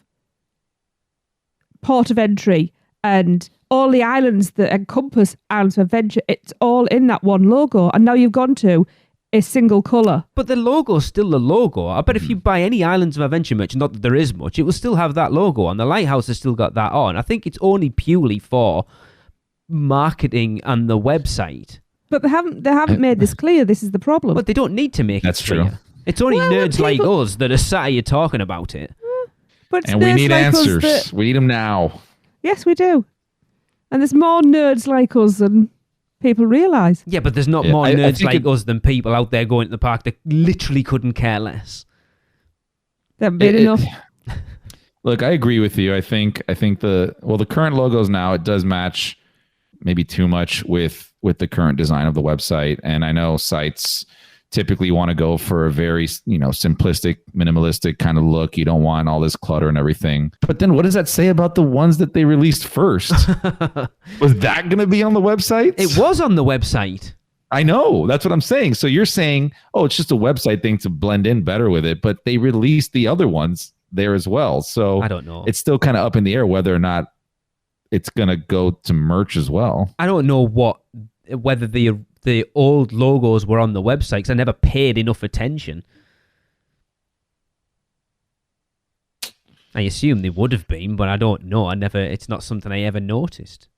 Port of Entry and all the islands that encompass Islands of Adventure. It's all in that one logo. And now you've gone to a single colour. But the logo's still the logo. I bet if you buy any Islands of Adventure merch, not that there is much, it will still have that logo on. The Lighthouse has still got that on. I think it's only purely for marketing and the website. But they haven't made this clear. This is the problem. But they don't need to make it clear. True. It's only nerds like us that are sat here talking about it. And we need answers. We need them now. Yes, we do. And there's more nerds like us than people realise. Yeah, but there's not more nerds like us than people out there going to the park that literally couldn't care less. That been enough. Look, I agree with you. I think the current logos now, it does match maybe too much with the current design of the website. And I know sites typically want to go for a very, simplistic, minimalistic kind of look. You don't want all this clutter and everything. But then what does that say about the ones that they released first? Was that going to be on the website? It was on the website. I know. That's what I'm saying. So you're saying, oh, it's just a website thing to blend in better with it. But they released the other ones there as well. So I don't know. It's still kind of up in the air whether or not it's going to go to merch as well. I don't know whether the old logos were on the website because I never paid enough attention. I assume they would have been, but I don't know. It's not something I ever noticed.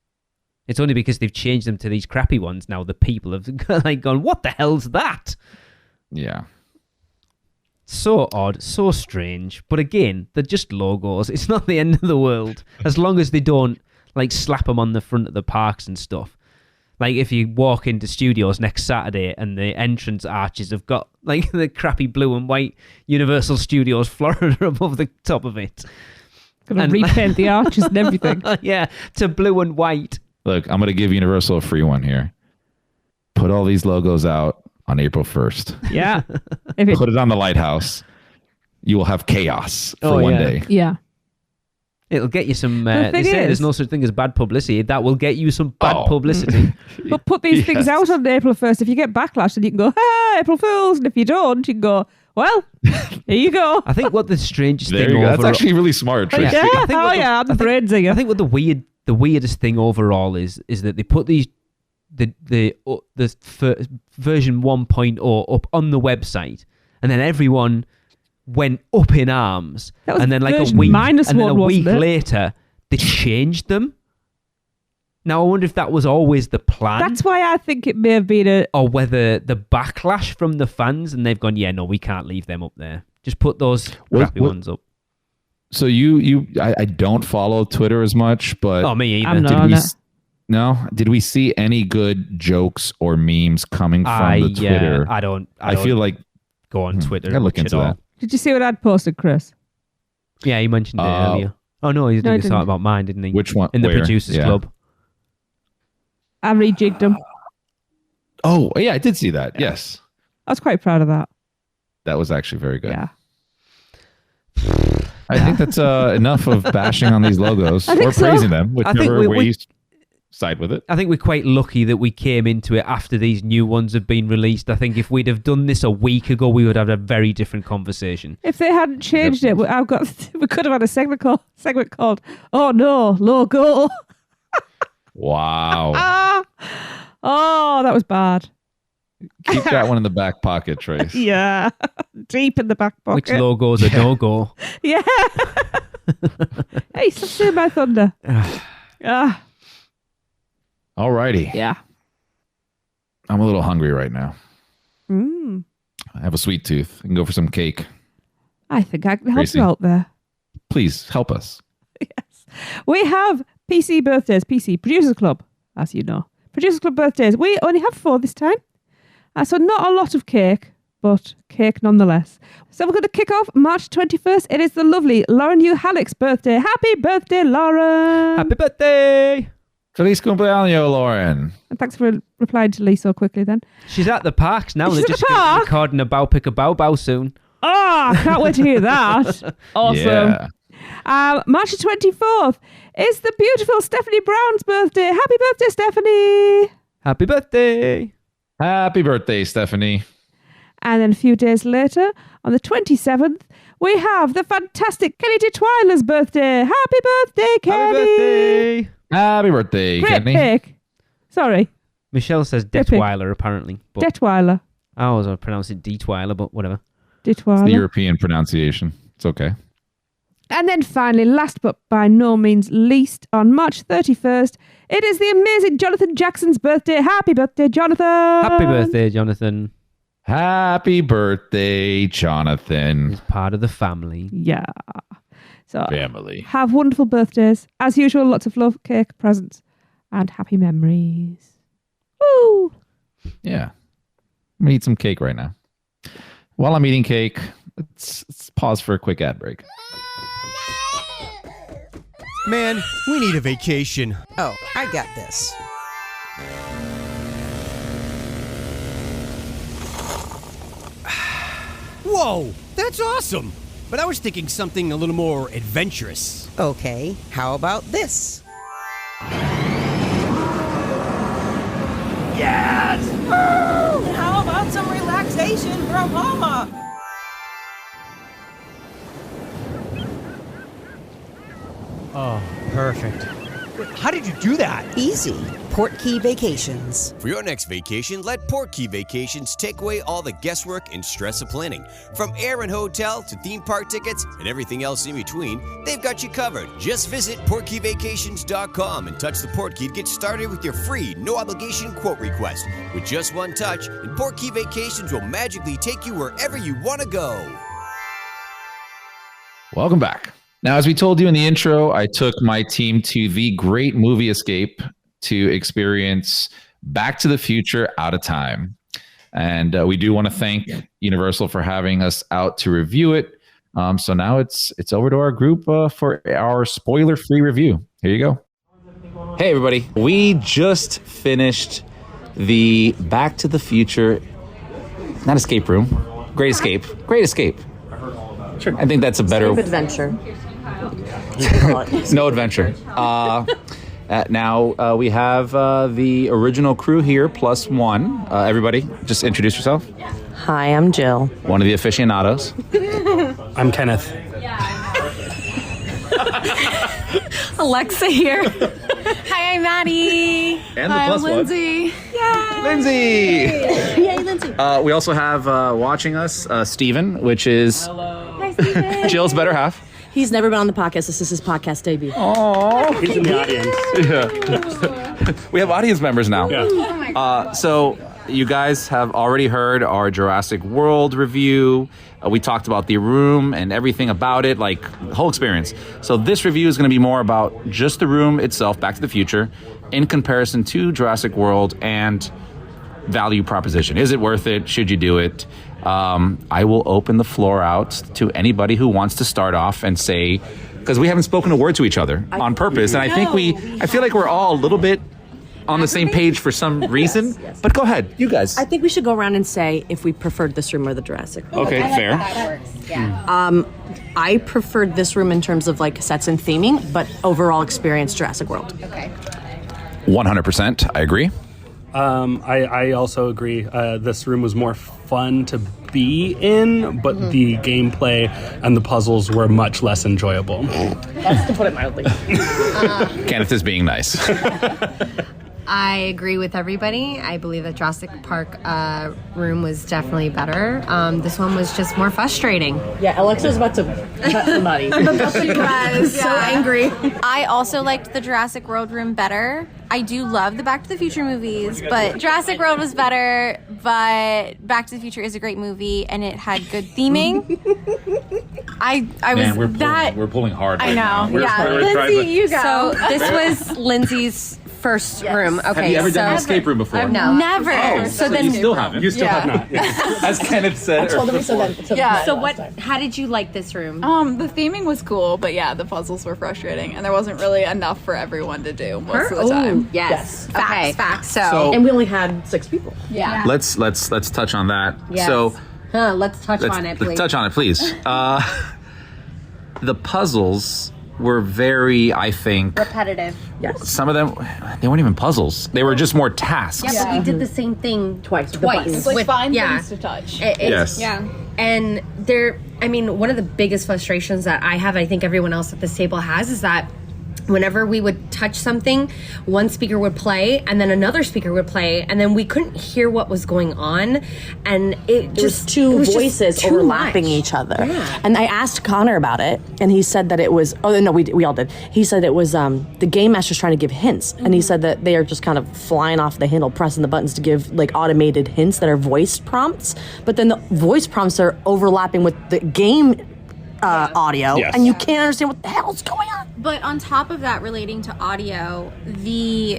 It's only because they've changed them to these crappy ones now that people have gone, what the hell's that? Yeah. So odd, so strange. But again, they're just logos. It's not the end of the world. As long as they don't slap them on the front of the parks and stuff. Like if you walk into studios next Saturday and the entrance arches have got the crappy blue and white Universal Studios Florida above the top of it. Gonna repaint the arches and everything. Yeah, to blue and white. Look, I'm going to give Universal a free one here. Put all these logos out on April 1st. Yeah. Put it on the Lighthouse. You will have chaos for one day. Yeah. It'll get you some... they say there's no such thing as bad publicity. That will get you some bad publicity. But put these things out on April 1st. If you get backlash, then you can go, hey, April Fools. And if you don't, you can go, well, here you go. I think what the strangest thing That's actually really smart, Tracy. Yeah, I'm the brain singer. I think what the weirdest thing overall is that they put the version 1.0 up on the website, and then everyone went up in arms, and then a week later they changed them. Now I wonder if that was always the plan. That's why I think it may have been or whether the backlash from the fans and they've gone, yeah, no, we can't leave them up there. Just put those crappy ones up. So I don't follow Twitter as much, but me either. Did we see any good jokes or memes coming from the Twitter? I don't feel like go on Twitter. I look into that. Did you see what I'd posted, Chris? Yeah, he mentioned it earlier. Oh no, he didn't talk about mine, didn't he? Which one? In the producers club. I rejigged them. Oh yeah, I did see that. Yeah. Yes, I was quite proud of that. That was actually very good. Yeah. I think that's enough of bashing on these logos or praising them, whichever way you side with it. I think we're quite lucky that we came into it after these new ones have been released. I think if we'd have done this a week ago, we would have a very different conversation. If they hadn't changed it, we could have had a segment called "Oh No, Logo." Wow. Oh, that was bad. Keep that one in the back pocket, Trace. Yeah, deep in the back pocket. Which logo's a no-go? Yeah. Hey, stop stealing my thunder. Alrighty. Yeah. I'm a little hungry right now. Mm. I have a sweet tooth. I can go for some cake. I think I can help Tracy. you out there. Please help us. Yes. We have PC birthdays, PC Producers Club, as you know. Producers Club birthdays. We only have 4 this time. So not a lot of cake, but cake nonetheless. So we're going to kick off March 21st. It is the lovely Lauren U. Halleck's birthday. Happy birthday, Lauren! Happy birthday! Feliz cumpleaños, Lauren. And thanks for replying to Lee so quickly then. She's at the parks now. She's They're at just the park? recording a Bow Pick a Bow Bow soon. Oh, I can't wait to hear that. Awesome. Yeah. March 24th is the beautiful Stephanie Brown's birthday. Happy birthday, Stephanie! Happy birthday! Happy birthday, Stephanie. And then a few days later, on the 27th, we have the fantastic Kenny Detwiler's birthday. Happy birthday, Kenny! Happy birthday! Happy birthday, Great Kenny. pick. Sorry, Michelle says Great pick. Detwiler, apparently. But Detwiler. I always pronounce it Detwiler, but whatever. It's the Detwiler. European pronunciation. It's okay. And then finally, last but by no means least, on March 31st, it is the amazing Jonathan Jackson's birthday. Happy birthday, Jonathan! Happy birthday, Jonathan. Happy birthday, Jonathan. He's part of the family. Yeah. So Family. have wonderful birthdays. As usual, lots of love, cake, presents, and happy memories. Woo! Yeah. I'm going to eat some cake right now. While I'm eating cake, let's pause for a quick ad break. Man, we need a vacation. Oh, I got this. Whoa, that's awesome. But I was thinking something a little more adventurous. Okay, how about this? Yes! And how about some relaxation from Mama? Oh, perfect. Wait, how did you do that? Easy. Portkey Vacations. For your next vacation, let Portkey Vacations take away all the guesswork and stress of planning. From air and hotel to theme park tickets and everything else in between, they've got you covered. Just visit portkeyvacations.com and touch the Portkey to get started with your free, no-obligation quote request. With just one touch, and Portkey Vacations will magically take you wherever you want to go. Welcome back. Now, as we told you in the intro, I took my team to the great movie escape to experience Back to the Future Out of Time. And we do want to thank Universal for having us out to review it. So now it's over to our group for our spoiler-free review. Here you go. Hey, everybody. We just finished the Back to the Future, not escape room, Great Escape. Great Escape. Sure. I think that's a better... adventure. No adventure. Now we have the original crew here, plus one. Everybody, just introduce yourself. Hi, I'm Jill. One of the aficionados. I'm Kenneth. Alexa here. Hi, I'm Maddie. And Hi, the plus I'm Lindsay. one. Lindsay! Yay, Lindsay. We also have watching us, Steven, which is Hi, Steven. Jill's better half. He's never been on the podcast. This is his podcast debut. Oh, He's in the audience. yeah. We have audience members now. Yeah. So you guys have already heard our Jurassic World review. We talked about the room and everything about it, like the whole experience. So this review is going to be more about just the room itself, Back to the Future, in comparison to Jurassic World and value proposition. Is it worth it? Should you do it? I will open the floor out to anybody who wants to start off and say, because we haven't spoken a word to each other on purpose, and I feel like we're all a little bit on the same page for some reason. Yes. But go ahead, you guys. I think we should go around and say if we preferred this room or the Jurassic room. Okay, fair. That works. Yeah. I preferred this room in terms of like sets and theming, but overall experience Jurassic World. Okay. 100%, I agree. I also agree. This room was more fun to be in, but the gameplay and the puzzles were much less enjoyable. That's to put it mildly. Kenneth is being nice. I agree with everybody. I believe that Jurassic Park room was definitely better. This one was just more frustrating. Yeah, Alexa's about to cut somebody. I'm about to cry. So angry. I also liked the Jurassic World room better. I do love the Back to the Future movies, but Jurassic World was better. But Back to the Future is a great movie, and it had good theming. We're pulling hard. I know. Lindsay, you go. So this was Lindsay's first room. Okay. Have you ever done an escape room before? No, never. Oh, so then you still haven't. You still have not. As Kenneth said. So how did you like this room? The theming was cool, but the puzzles were frustrating, and there wasn't really enough for everyone to do most of the time. Yes. Facts. And we only had 6 people. Yeah. Let's touch on that. Yes. So let's touch on it, please. Let's touch on it, please. The puzzles were very, I think, repetitive. Yes. Some of them, they weren't even puzzles. They were just more tasks. Yeah, but we did the same thing twice. It's like find things to touch. Yes. Yeah. And one of the biggest frustrations that I have, I think everyone else at this table has, is that whenever we would touch something, one speaker would play and then another speaker would play, and then we couldn't hear what was going on, and it was two voices overlapping each other. Yeah. And I asked Connor about it, and he said that it was we all did. He said it was the game master's trying to give hints, and he said that they are just kind of flying off the handle, pressing the buttons to give like automated hints that are voice prompts, but then the voice prompts are overlapping with the game audio, and you can't understand what the hell's going on. But on top of that, relating to audio,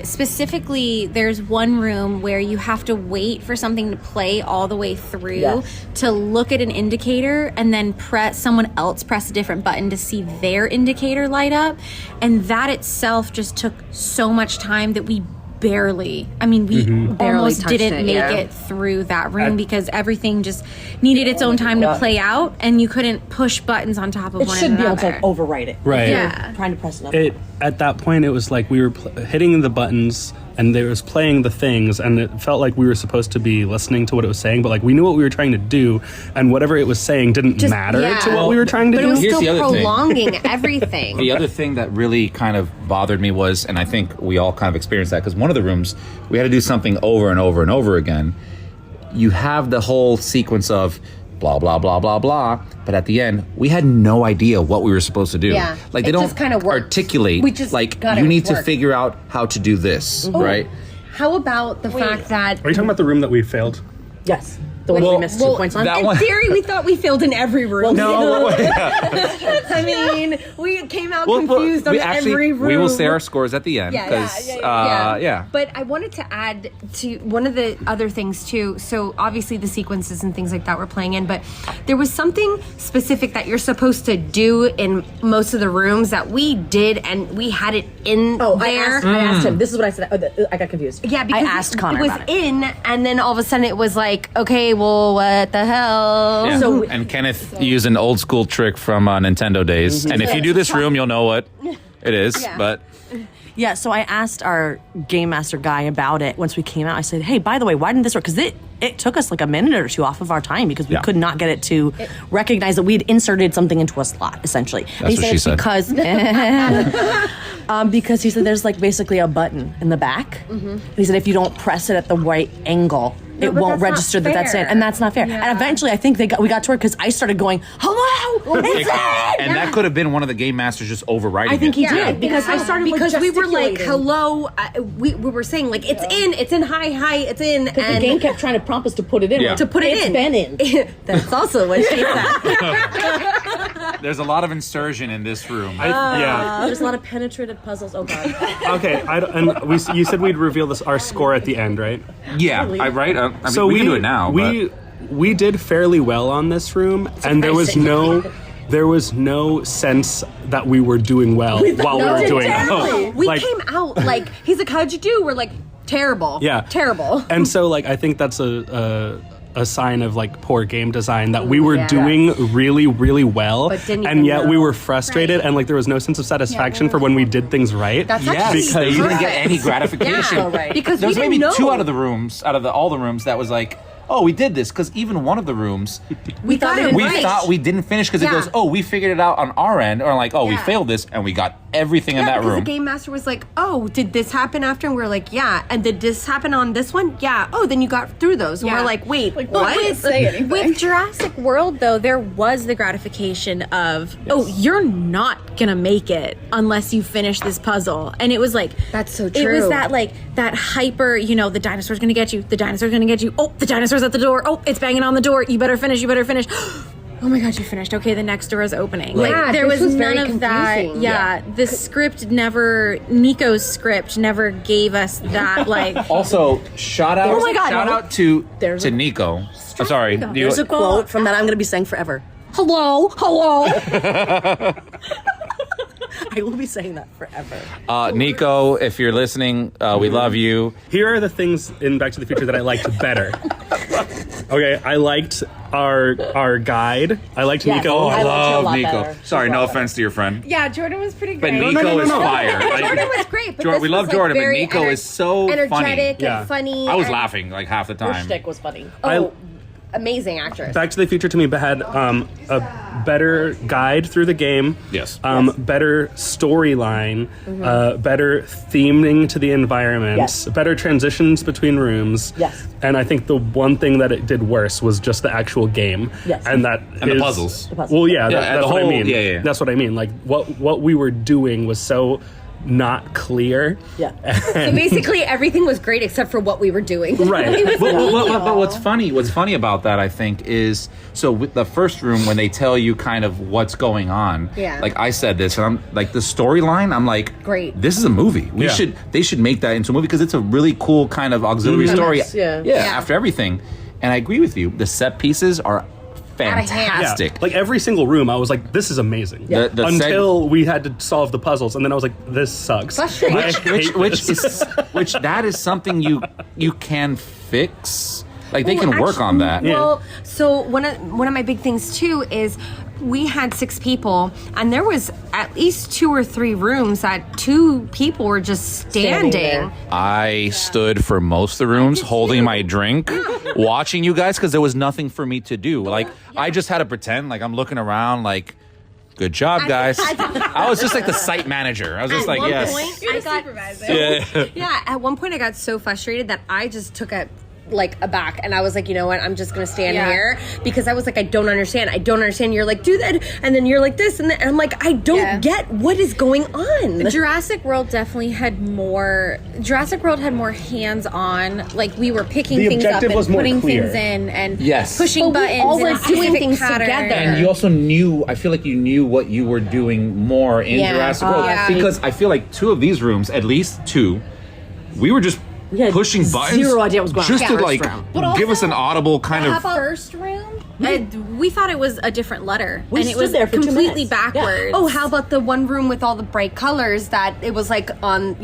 specifically there's one room where you have to wait for something to play all the way through to look at an indicator, and then someone else press a different button to see their indicator light up, and that itself just took so much time that we barely almost didn't make it through that room because everything just needed its own time to play out, and you couldn't push buttons on top of one another. It should be able to overwrite it. Right. Yeah. Trying to press it up. At that point, it was like we were hitting the buttons and they was playing the things, and it felt like we were supposed to be listening to what it was saying, but like we knew what we were trying to do, and whatever it was saying didn't matter to what we were trying to do. But it was still prolonging everything. The other thing that really kind of bothered me was, and I think we all kind of experienced that, because one of the rooms, we had to do something over and over and over again. You have the whole sequence of blah, blah, blah, blah, blah, but at the end, we had no idea what we were supposed to do. Yeah, like, they don't articulate, we just like, you need to figure out how to do this, right? How about the fact that... Are you talking about the room that we failed? Yes. The one we missed 2 points on? In theory, we thought we failed in every room. I mean, we came out confused on every room. We will say our scores at the end. Yeah. But I wanted to add to one of the other things, too. So, obviously, the sequences and things like that were playing in, but there was something specific that you're supposed to do in most of the rooms that we did, and we had it in there. I asked him. This is what I said. I got confused. Yeah, because I asked Connor it was about in, and then all of a sudden it was like, okay, well, what the hell? Yeah. And Kenneth used an old school trick from Nintendo days. And if you do this room, you'll know what it is. Yeah. But yeah, so I asked our game master guy about it once we came out. I said, hey, by the way, why didn't this work? Because it took us like a minute or two off of our time because we could not get it to recognize that we had inserted something into a slot, essentially. That's what she said. Because he said there's like basically a button in the back. And he said if you don't press it at the right angle, it won't register that that's in, and that's not fair. And eventually, I think we got to it because I started going, "Hello, it's in!" And that could have been one of the game masters just overriding. I think he did because I started we were like, "Hello," we were saying like, "It's in, hi, it's in," because the game kept trying to prompt us to put it in. To put it in. It's been in. That's also what she said. There's a lot of insertion in this room. There's a lot of penetrative puzzles. Oh god. Okay, you said we'd reveal our score at the end, right? Yeah, right. I mean, we can do it now. We did fairly well on this room, and there was no sense that we were doing well while we were doing it. We came out like, he's like, how'd you do? We're like, terrible. Yeah, terrible. And so like I think that's a sign of like poor game design that we were doing really, really well, and yet we were frustrated and like there was no sense of satisfaction for when we did things right. That's because you didn't get any gratification. Because there was maybe know. 2 out of the rooms, all the rooms, that was like, oh, we did this, because even one of the rooms, we thought we didn't finish because it goes, oh, we figured it out on our end, or like, oh, we failed this and we got everything in that room. The game master was like, "Oh, did this happen after?" And we were like, "Yeah." And did this happen on this one? Yeah. Oh, then you got through those. And we're like, "Wait, what?" With Jurassic World, though, there was the gratification of, "Oh, you're not gonna make it unless you finish this puzzle." And it was like, that's so true. It was that hyper, the dinosaur's gonna get you. The dinosaur's gonna get you. Oh, the dinosaur's at the door. Oh, it's banging on the door. You better finish. Oh my God, you finished. Okay, the next door is opening. Yeah, there was none of confusing. that. Yeah, the script Nico's script never gave us that. Also, shout out to Nico. I'm sorry. There's a quote from that I'm going to be saying forever. Hello. I will be saying that forever. Nico, if you're listening, we love you. Here are the things in Back to the Future that I liked better. Okay, I liked our guide. I liked Nico. Oh, I love Nico. Nico. Sorry, no offense to your friend. Yeah, Jordan was pretty But great. Nico is fire. Jordan was great. But We love Jordan, but Nico is so energetic funny. and funny. I was laughing like half the time. Her shtick was funny. Amazing actress. Back to the Future to me had a better guide through the game. Yes. Better storyline, better theming to the environment, better transitions between rooms. Yes. And I think the one thing that it did worse was just the actual game. Yes. And the puzzles. Well, that's what I mean. Yeah. That's what I mean. Like what we were doing was so not clear. Yeah. So basically, everything was great except for what we were doing. Right. But what's funny about that, I think, is so with the first room when they tell you kind of what's going on. Yeah. Like I said this, and I'm like the storyline. I'm like, great. This is a movie. They should make that into a movie because it's a really cool kind of auxiliary story. After everything, and I agree with you. The set pieces are fantastic. Yeah. Like every single room, I was like, "This is amazing." Yeah. Until we had to solve the puzzles, and then I was like, "This sucks." Which that is something you can fix. Like they can work on that. Well, so one of my big things too is we had 6 people, and there was at least 2 or 3 rooms that 2 people were just standing. I stood for most of the rooms holding my drink, watching you guys because there was nothing for me to do. Like I just had to pretend like I'm looking around like, good job, guys. I was just like the site manager. I was just like, yes. You're the supervisor. Yeah, at one point I got so frustrated that I just took a back, and I was like, you know what, I'm just gonna stand here because I was like, I don't understand. You're like, do that, and then you're like this, and then I'm like, I don't get what is going on. Jurassic World had more hands-on. Like we were picking things up and putting things in and pushing buttons. All and doing things together. And you also knew. I feel like you knew what you were doing more in Jurassic World because I feel like 2 of these rooms, at least 2, we were just pushing buttons. Zero idea what was going on. Just to like give us an audible kind of. First room? We thought it was a different letter. We and it stood was there for 2 completely minutes. backwards. Oh, how about the one room with all the bright colors that it was like on,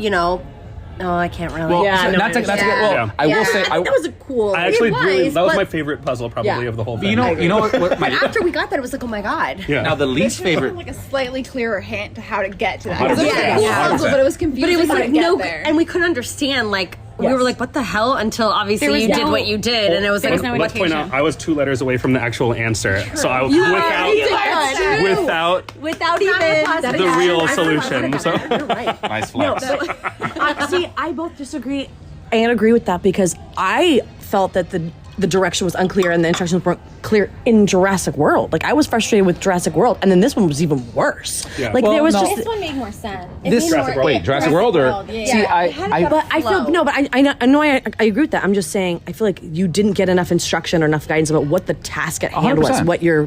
Oh, I can't really. Well, not to get. Well, I will say that was a cool. I actually that was my favorite puzzle probably of the whole thing. You know what But after we got that, it was like, oh my god. Yeah. Now the least favorite. Like a slightly clearer hint to how to get to that. 100%. It was a cool puzzle, but it was confusing. But it was how like to get no, there. and we couldn't understand. Like we were like, what the hell? Until obviously you did what you did, and it was like, let's point out, I was 2 letters away from the actual answer, so I was without even the real solution. So You're right. Nice flex. See, I both disagree and agree with that because I felt that the direction was unclear and the instructions weren't clear in Jurassic World. Like I was frustrated with Jurassic World, and then this one was even worse. Yeah. Like there was just this one made more sense. Jurassic World or Yeah. see, I feel no, but I know I agree with that. I'm just saying I feel like you didn't get enough instruction or enough guidance about what the task at hand was, 100%. what your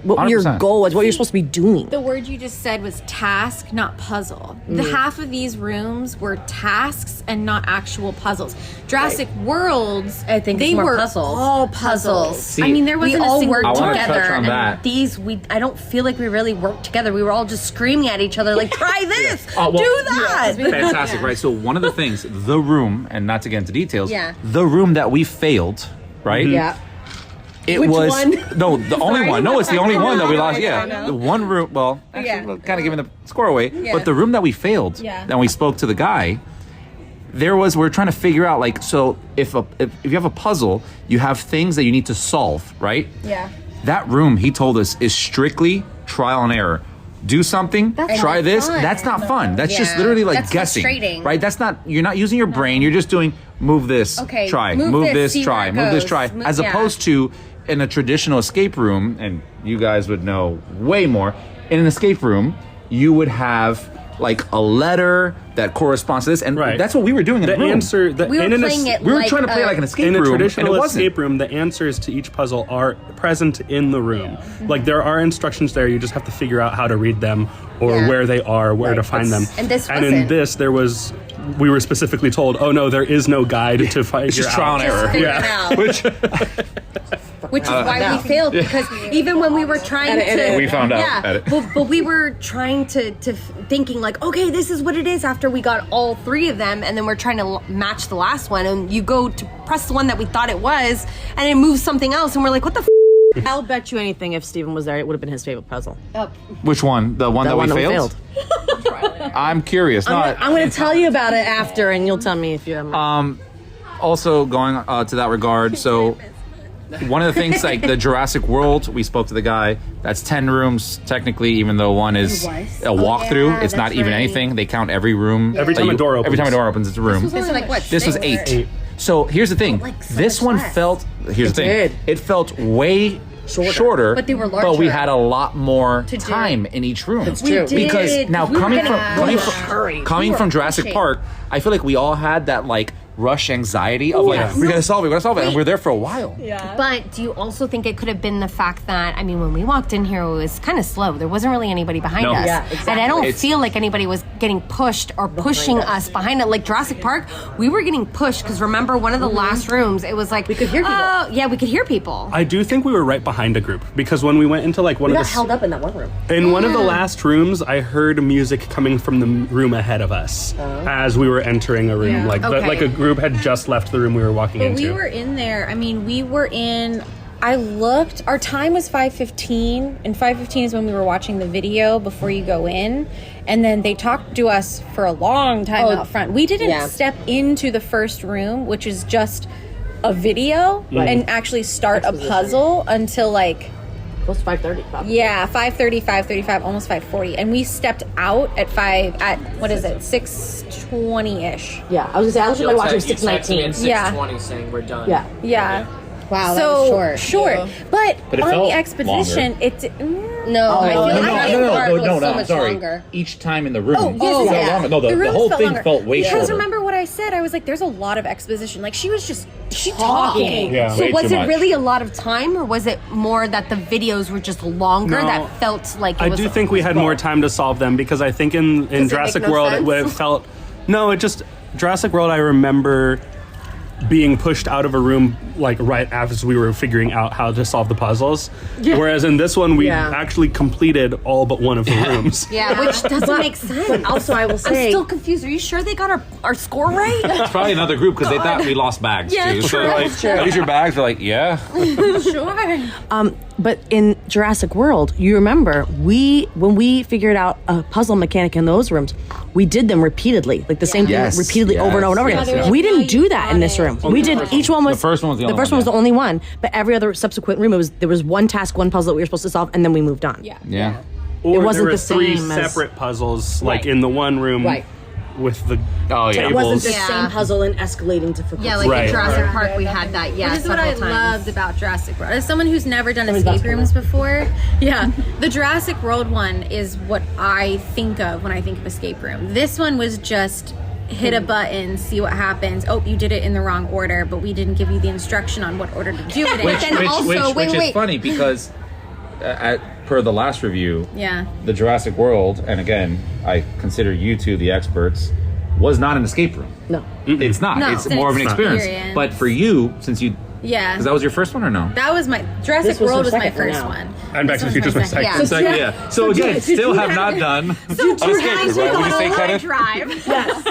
goal was, what you're supposed to be doing. The word you just said was task, not puzzle. The half of these rooms were tasks and not actual puzzles. Jurassic Worlds, I think they it's more were puzzles. all puzzles. See, I mean, there wasn't we all a single worked I wanna together, touch on and that. these I don't feel like we really worked together. We were all just screaming at each other, like, "Try this, do that." Fantastic, right? So one of the things, the room, and not to get into details, Yeah. the room that we failed, right? Yeah. It Which was one? no, the only one. No, it's the only one that we lost. I Yeah, know. the one room. Well, actually, we're kind of giving the score away. Yeah. But the room that we failed, and we spoke to the guy. We're trying to figure out like, so if you have a puzzle, you have things that you need to solve, right? Yeah. That room, he told us, is strictly trial and error. do something, try this. fun. That's not fun. That's just literally like That's guessing, frustrating. right? That's not. You're not using your brain. You're just doing move this, Okay, try, move this, see try, where it move this, goes. try. As opposed to in a traditional escape room, and you guys would know way more. In an escape room, you would have like a letter that corresponds to this, and that's what we were doing in the room. Answer. We were playing it we were like trying to play like an escape in room, a traditional and it wasn't. escape room, the answers to each puzzle are present in the room. Like there are instructions there. You just have to figure out how to read them or where they are, where to find them. And this and in wasn't. this, there was. We were specifically told, "Oh no, there is no guide to figure out." It's just trial and error. Figure it out. Which is why we failed, because even when we were trying to... We found out. Edit. But we were trying to thinking like, okay, this is what it is after we got all three of them, and then we're trying to match the last one, and you go to press the one that we thought it was, and it moves something else, and we're like, what the I'll bet you anything if Steven was there, it would have been his favorite puzzle. Which one? The one that we failed? I'm curious. I'm going to tell you about it after, and you'll tell me if you have. Also, going to that regard, so one of the things, like the Jurassic World, we spoke to the guy. That's 10 rooms technically, even though one is a walkthrough. It's not even anything. They count every room. Every time a door opens. Every time a door opens, it's a room. This was like what? This was 8. So here's the thing. This one felt. Here's the thing. It felt way shorter, But they were larger. But we had a lot more time in each room. That's true. We did. Because now We were coming from Jurassic pushing. Park, I feel like we all had that like rush anxiety of like we gotta solve it, and we're there for a while. But do you also think it could have been the fact that, I mean, when we walked in here, it was kind of slow. There wasn't really anybody behind us. Yeah, exactly. And I don't feel like anybody was getting pushed or pushing us behind it. Like Jurassic Park, we were getting pushed because remember one of the last rooms, it was like... We could hear people. Yeah, we could hear people. I do think we were right behind a group because when we went into like one We of got the held up in that one room. in one of the last rooms, I heard music coming from the room ahead of us as we were entering a room. Yeah. Like Okay. like a group had just left the room we were walking But into. we were in there. I mean, we were in. I looked. Our time was 5:15, and 5:15 is when we were watching the video before you go in. And then they talked to us for a long time out front. We didn't step into the first room, which is just a video, and actually start a puzzle until like. Close to 5:30, probably. Yeah, 5:30, 5:35, almost 5:40, and we stepped out at 6:20-ish. Yeah, I was gonna say I was watching 6:19. Yeah. 6:20 saying we're done. Yeah. Yeah. Wow, that So was short. But But it on felt the expedition, longer. it No, I feel like that part was so much sorry. longer. Each time in the room. Oh, yes, felt yeah. longer. No, the rooms whole felt thing longer. felt way Because shorter. remember what I said? I was like, there's a lot of exposition. Like, she was just talking. Yeah. So Way was too it much. really a lot of time, or was it more that the videos were just longer No. that felt like it I was... do think we had more time to solve them because I think in it Jurassic make no World sense? it felt it just Jurassic World I remember being pushed out of a room like right after we were figuring out how to solve the puzzles. Whereas in this one we actually completed all but one of the rooms. Yeah, which doesn't make sense. But also, I will say, I'm still confused. Are you sure they got our score right? It's probably another group because they thought we lost bags too. So like, are these your bags? They're like, yeah. Sure. but in Jurassic World, you remember when we figured out a puzzle mechanic in those rooms, we did them repeatedly, like the same thing repeatedly over and over and over again. We didn't do that in this room. We did each one was The first one was the only first one, one was the only one, but every other subsequent room there was one task, one puzzle that we were supposed to solve, and then we moved on. Yeah. Or It wasn't there were the three same as- separate puzzles like Right. in the one room Right. with the Oh yeah. It wasn't the Yeah. same puzzle and escalating to Yeah, like Right. in Jurassic Park, we had that. Yeah, Which is what I several times. loved about Jurassic World. As someone who's never done escape rooms before, the Jurassic World one is what I think of when I think of escape room. This one was just hit a button, see what happens. Oh, you did it in the wrong order, but we didn't give you the instruction on what order to do it in. Which wait. is funny because per the last review, the Jurassic World, and again, I consider you two the experts, was not an escape room. No. It's not. No, it's it's an more of an experience. experience. But for you, since you... Yeah. Because that was your first one or no? That was my Jurassic This was World her was my second for first now. one. And Back to the Future was my second. Yeah. So again, still have not done an escape room, right? What do you say, Kenneth? Drive. Yes.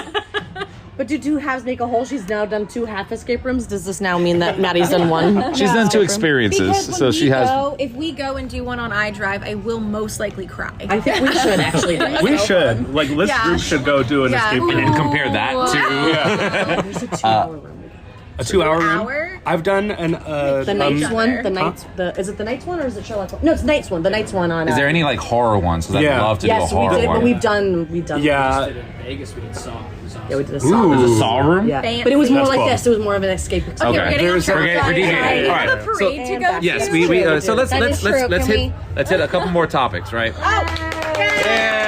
But do two halves make a whole? She's now done 2 half escape rooms. Does this now mean that Maddie's done one? She's done 2 experiences, Because when so she has... if we go and do one on iDrive, I will most likely cry. I think we should actually do it. We should. Like, this group should go do an escape room. And compare that to... There's a 2-hour room. A 2-hour room. Hour? I've done an The Knights one. The Knights. Is it the Knights one or is it Sherlock? No, it's Knights one. The Knights one on. Is there any like horror ones? Because I'd love to do a horror we did, one. but we've done. Yeah. Vegas, we did Saw. Yeah, we did a Saw. There's a Saw room? Yeah, but it was more That's like cool. this. It was more of an escape. Okay, we're getting on track. We're DJing. All right. We have a parade to go Yes, to. we so let's That is true. let's Can hit a couple more topics, right? Yeah.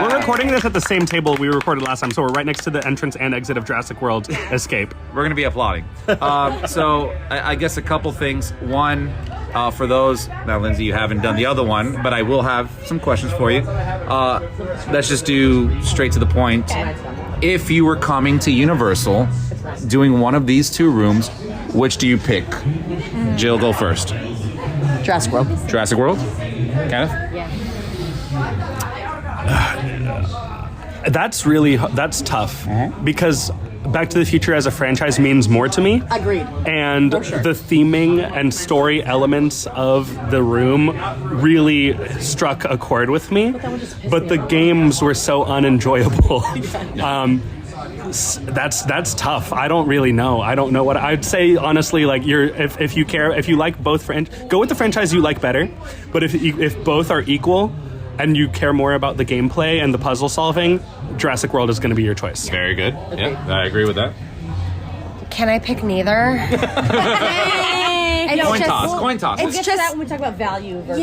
We're recording this at the same table we recorded last time, so we're right next to the entrance and exit of Jurassic World Escape. We're going to be applauding. So I guess a couple things. One, for those, now Lindsay, you haven't done the other one, but I will have some questions for you. Let's just do straight to the point. If you were coming to Universal, doing one of these two rooms, which do you pick? Jill, go first. Jurassic World. Jurassic World? Kenneth? That's tough because Back to the Future as a franchise means more to me. Agreed. And the theming and story elements of the room really struck a chord with me. But the games were so unenjoyable. That's tough. I don't really know. I don't know what I'd say. Honestly, like if you like both go with the franchise you like better. But if both are equal and you care more about the gameplay and the puzzle solving, Jurassic World is going to be your choice. Very good. Yeah, I agree with that. Can I pick neither? Coin toss. It's just that when we talk about value versus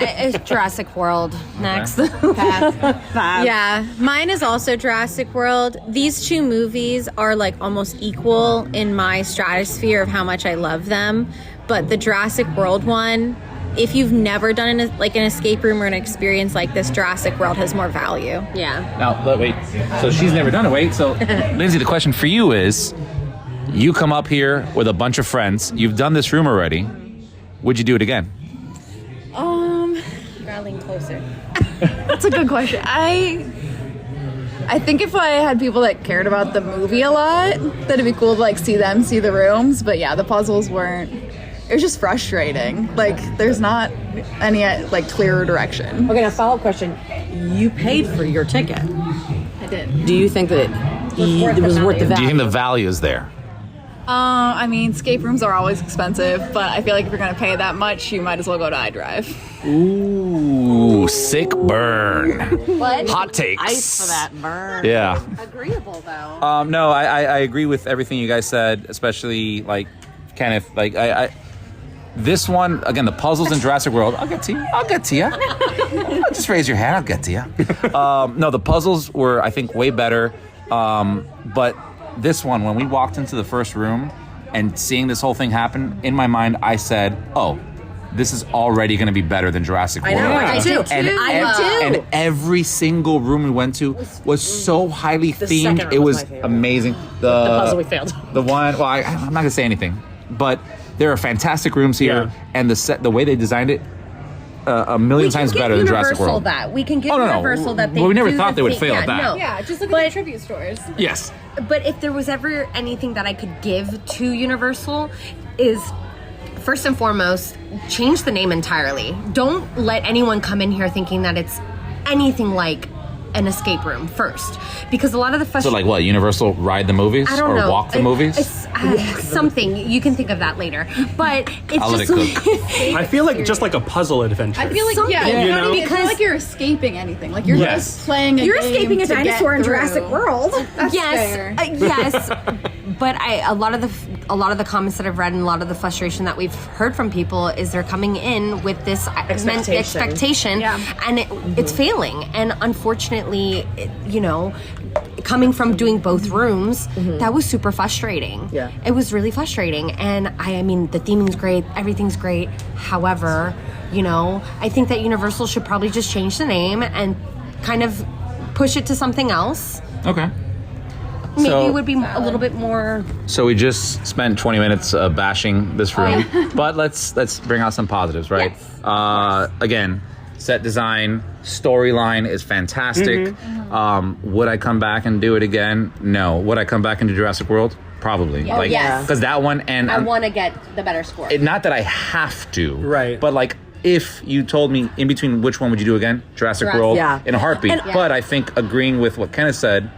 It's Jurassic World next. Yeah, mine is also Jurassic World. These two movies are like almost equal in my stratosphere of how much I love them. But the Jurassic World one, if you've never done an escape room or an experience like this, Jurassic World has more value. Yeah. Now, wait. So she's never done it. Wait. So, Lindsay, the question for you is, you come up here with a bunch of friends. You've done this room already. Would you do it again? Rattling closer. That's a good question. I think if I had people that cared about the movie a lot, that'd be cool to like see the rooms. But yeah, the puzzles weren't. It was just frustrating. Like, there's not any like clearer direction. Okay, now follow-up question. You paid for your ticket. I did. Do you think that it was worth the value? Do you think the value is there? I mean, escape rooms are always expensive, but I feel like if you're going to pay that much, you might as well go to iDrive. Ooh, sick burn. What? Hot takes. Ice for that burn. Yeah. Agreeable, though. No, I agree with everything you guys said, especially, like, Kenneth, like, this one, again, the puzzles in Jurassic World, I'll get to you. Just raise your hand, I'll get to you. No, the puzzles were, I think, way better, but this one, when we walked into the first room and seeing this whole thing happen, in my mind, I said, oh, this is already going to be better than Jurassic World. I know, I do too. And every single room we went to was so highly themed. It was amazing. The puzzle we failed. The one, well, I'm not going to say anything, but there are fantastic rooms here, and the way they designed it, a million times better than Jurassic World. We can give Universal that. Well, we never thought they would fail at that. No. Yeah, just look at the tribute stores. Yes. But if there was ever anything that I could give to Universal is, first and foremost, change the name entirely. Don't let anyone come in here thinking that it's anything like an escape room first, because a lot of the So like what, Universal ride the movies? I don't know. Walk the movies? Something. You can think of that later. But it's I'll just let it cook. I feel like just like a puzzle adventure. I feel like it's not like you're escaping anything. Like you're just playing a game. You're escaping a dinosaur in through. Jurassic World. That's fair. Yes. But a lot of the comments that I've read and a lot of the frustration that we've heard from people is they're coming in with this expectation, and it's failing. And unfortunately, coming from doing both rooms, that was super frustrating. Yeah, it was really frustrating. And I mean, the theming's great, everything's great. However, I think that Universal should probably just change the name and kind of push it to something else. Okay. Maybe it would be a little bit more. So we just spent 20 minutes bashing this room, but let's bring out some positives, right? Yes. Again, set design, storyline is fantastic. Would I come back and do it again? No. Would I come back into Jurassic World? Probably. Oh, yes. Because that one, and I want to get the better score. Not that I have to, right? But like, if you told me in between which one would you do again, Jurassic World, in a heartbeat. But I think agreeing with what Kenneth said,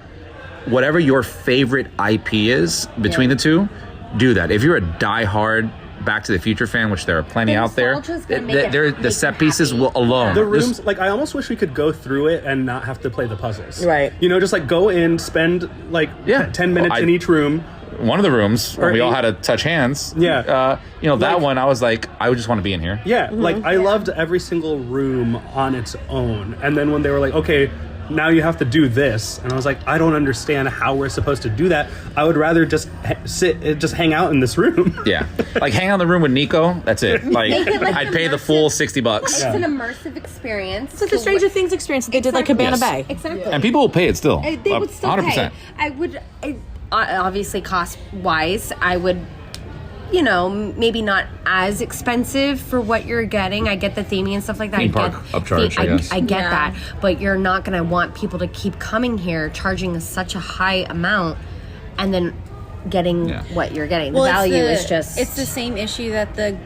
whatever your favorite IP is between the two, do that. If you're a diehard Back to the Future fan, which there are plenty out there, the set pieces will alone. The rooms, like, I almost wish we could go through it and not have to play the puzzles. Right. You know, just like go in, spend like 10 minutes in each room. One of the rooms, when we all had to touch hands. Yeah. That one, I was like, I would just want to be in here. Yeah. Like, I loved every single room on its own. And then when they were like, okay, now you have to do this, and I was like, I don't understand how we're supposed to do that. I would rather just just hang out in this room. Yeah, like hang out in the room with Nico. That's it. Like, I'd pay the full $60. It's an immersive experience. It's like the Stranger Things experience that they did like Cabana Bay. Exactly. And people will pay it still. They would still 100%. Pay. I would, obviously, cost wise, I would. Maybe not as expensive for what you're getting. I get the theming and stuff like that. Theme park upcharge, I guess. I get that. But you're not going to want people to keep coming here charging such a high amount and then getting what you're getting. The value is just... It's the same issue that the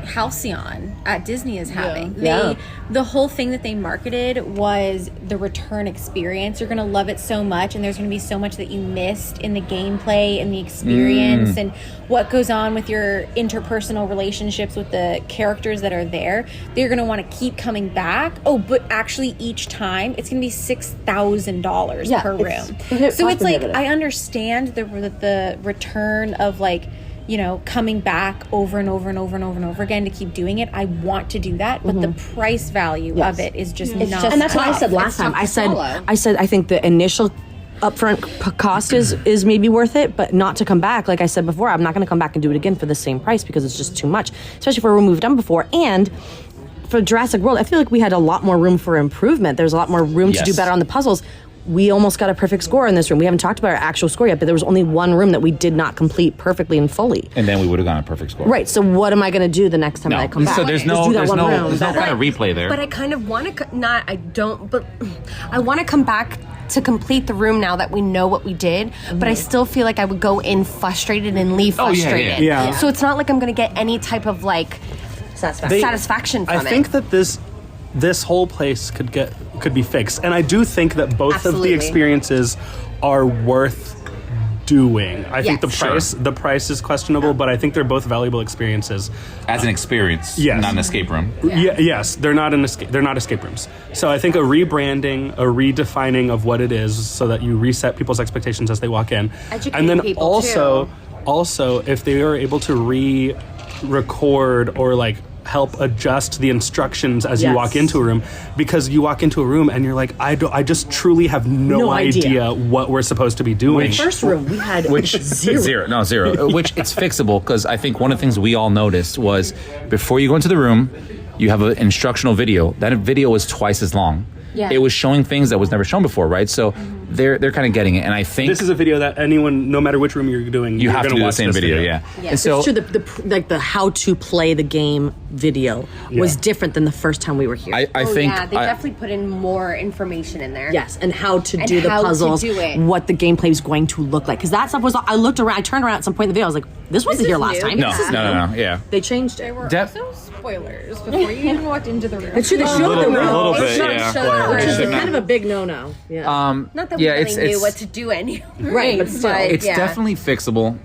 Halcyon at Disney is having. Yeah. The whole thing that they marketed was the return experience. You're going to love it so much, and there's going to be so much that you missed in the gameplay and the experience and what goes on with your interpersonal relationships with the characters that are there. They're going to want to keep coming back. Oh, but actually each time it's going to be $6,000 per room. So it's like, I understand the return of like, coming back over and over and over and over and over again to keep doing it. I want to do that, but the price value of it is just not. And that's what I said last time. I said I think the initial upfront cost is maybe worth it, but not to come back. Like I said before, I'm not going to come back and do it again for the same price because it's just too much, especially for what we've done before. And for Jurassic World, I feel like we had a lot more room for improvement. There's a lot more room to do better on the puzzles. We almost got a perfect score in this room. We haven't talked about our actual score yet, but there was only one room that we did not complete perfectly and fully. And then we would have gotten a perfect score. Right. So what am I going to do the next time I come back? So there's no kind of replay there. But I kind of want to but I want to come back to complete the room now that we know what we did, but I still feel like I would go in frustrated and leave frustrated. Yeah. So it's not like I'm going to get any type of like satisfaction from it. I think that this whole place could be fixed, and I do think that both of the experiences are worth doing. I think the price is questionable, but I think they're both valuable experiences as an experience, not an escape room. Yes, they're not escape rooms. So I think a rebranding, a redefining of what it is, so that you reset people's expectations as they walk in, and then also if they are able to re-record or like help adjust the instructions as you walk into a room, because you walk into a room and you're like, I just truly have no idea what we're supposed to be doing. The first room we had zero. Which it's fixable, because I think one of the things we all noticed was before you go into the room, you have an instructional video. That video was twice as long. Yeah. It was showing things that was never shown before, right? So they're kind of getting it, and I think this is a video that anyone, no matter which room you're doing, you have to do the same video. Yeah. And so it's true. The how to play the game video was different than the first time we were here. I think they definitely put in more information in there. Yes, and how to do the puzzles, what the gameplay is going to look like. Because that stuff was. I looked around. I turned around at some point in the video. I was like, "This wasn't here last time." No. Yeah, they changed it. There were also spoilers before you even walked into the room. It's true. They showed the room. A little bit, which is kind of a big no-no. Yeah. Not that we really knew what to do anyway. Right, but still. It's definitely fixable.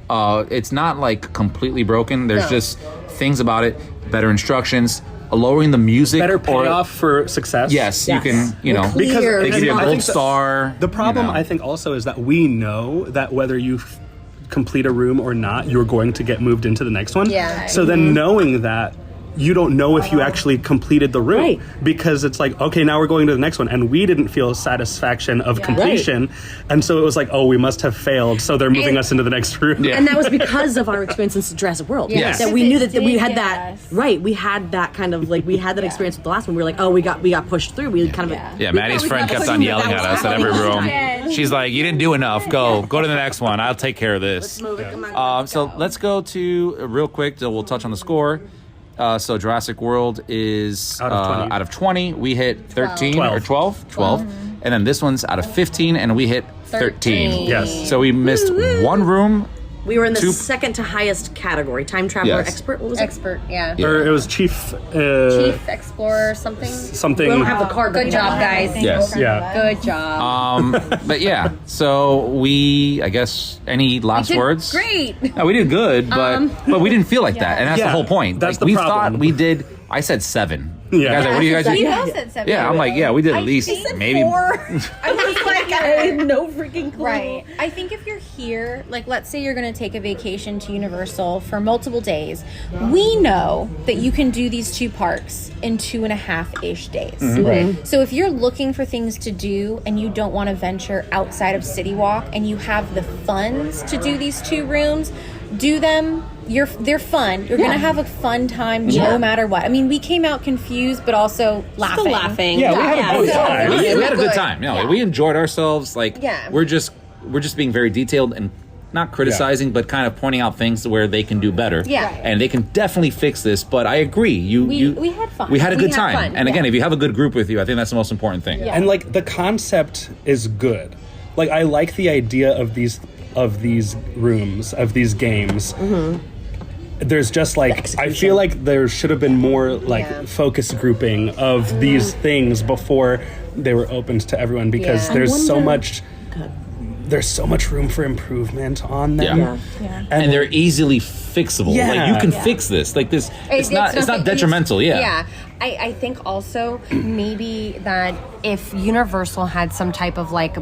It's not like completely broken. There's just things about it, better instructions, lowering the music. Better payoff for success. Yes, you can, because they give you a gold star. The problem, I think, also is that we know that whether you complete a room or not, you're going to get moved into the next one. Yeah. So then knowing that, you don't know if you actually completed the room, because it's like, okay, now we're going to the next one, and we didn't feel satisfaction of completion, and so it was like, oh, we must have failed, so they're moving us into the next room. And that was because of our experience in Jurassic World. Yes. That we knew that we had that we had that kind of like we had that experience with the last one. We were like, oh, we got pushed through. We kind of Maddie's friend kept on yelling at us at every room. She's like, you didn't do enough. Go to the next one. I'll take care of this. Let's move it. So let's go to real quick. We'll touch on the score. So Jurassic World is out of 20. We hit 13 or 12. 12. And then this one's out of 15, and we hit 13. Yes. So we missed one room, We were in the second to highest category. Time traveler expert. What was it? Expert, yeah. Or it was chief explorer something. Something. We don't have the card. Good job, guys. Yes. Yeah. Good job. But yeah, so I guess, any last words? Great. No, we did good, but we didn't feel like that, and that's the whole point. That's like, the we problem. thought we did. I said 7. Yeah. You guys, what do you guys do? We both said 7. Yeah, I'm like, we did at least maybe 4. I was like, I had no freaking clue. Right. I think if you're here, like let's say you're going to take a vacation to Universal for multiple days, we know that you can do these 2 parks in 2.5-ish days. Mm-hmm. Right. So if you're looking for things to do and you don't want to venture outside of City Walk and you have the funds to do these 2 rooms, do them. They're fun. You're gonna have a fun time no matter what. I mean, we came out confused, but also laughing. Still laughing. Yeah, we had a good time. We had a good time. You know, we enjoyed ourselves. Like, Yeah. we're just being very detailed and not criticizing, but kind of pointing out things where they can do better. Yeah. And they can definitely fix this. But I agree. We had fun. We had a good had time. fun, And again, if you have a good group with you, I think that's the most important thing. Yeah. And like the concept is good. Like I like the idea of these rooms, of these games. Mm-hmm. There's just like, I feel like there should have been more like focus grouping of these things before they were opened to everyone, because there's so much room for improvement on them. Yeah. And they're easily fixable. Yeah. Like, you can fix this. Like, this, it's not detrimental. Yeah. I think also maybe that if Universal had some type of like,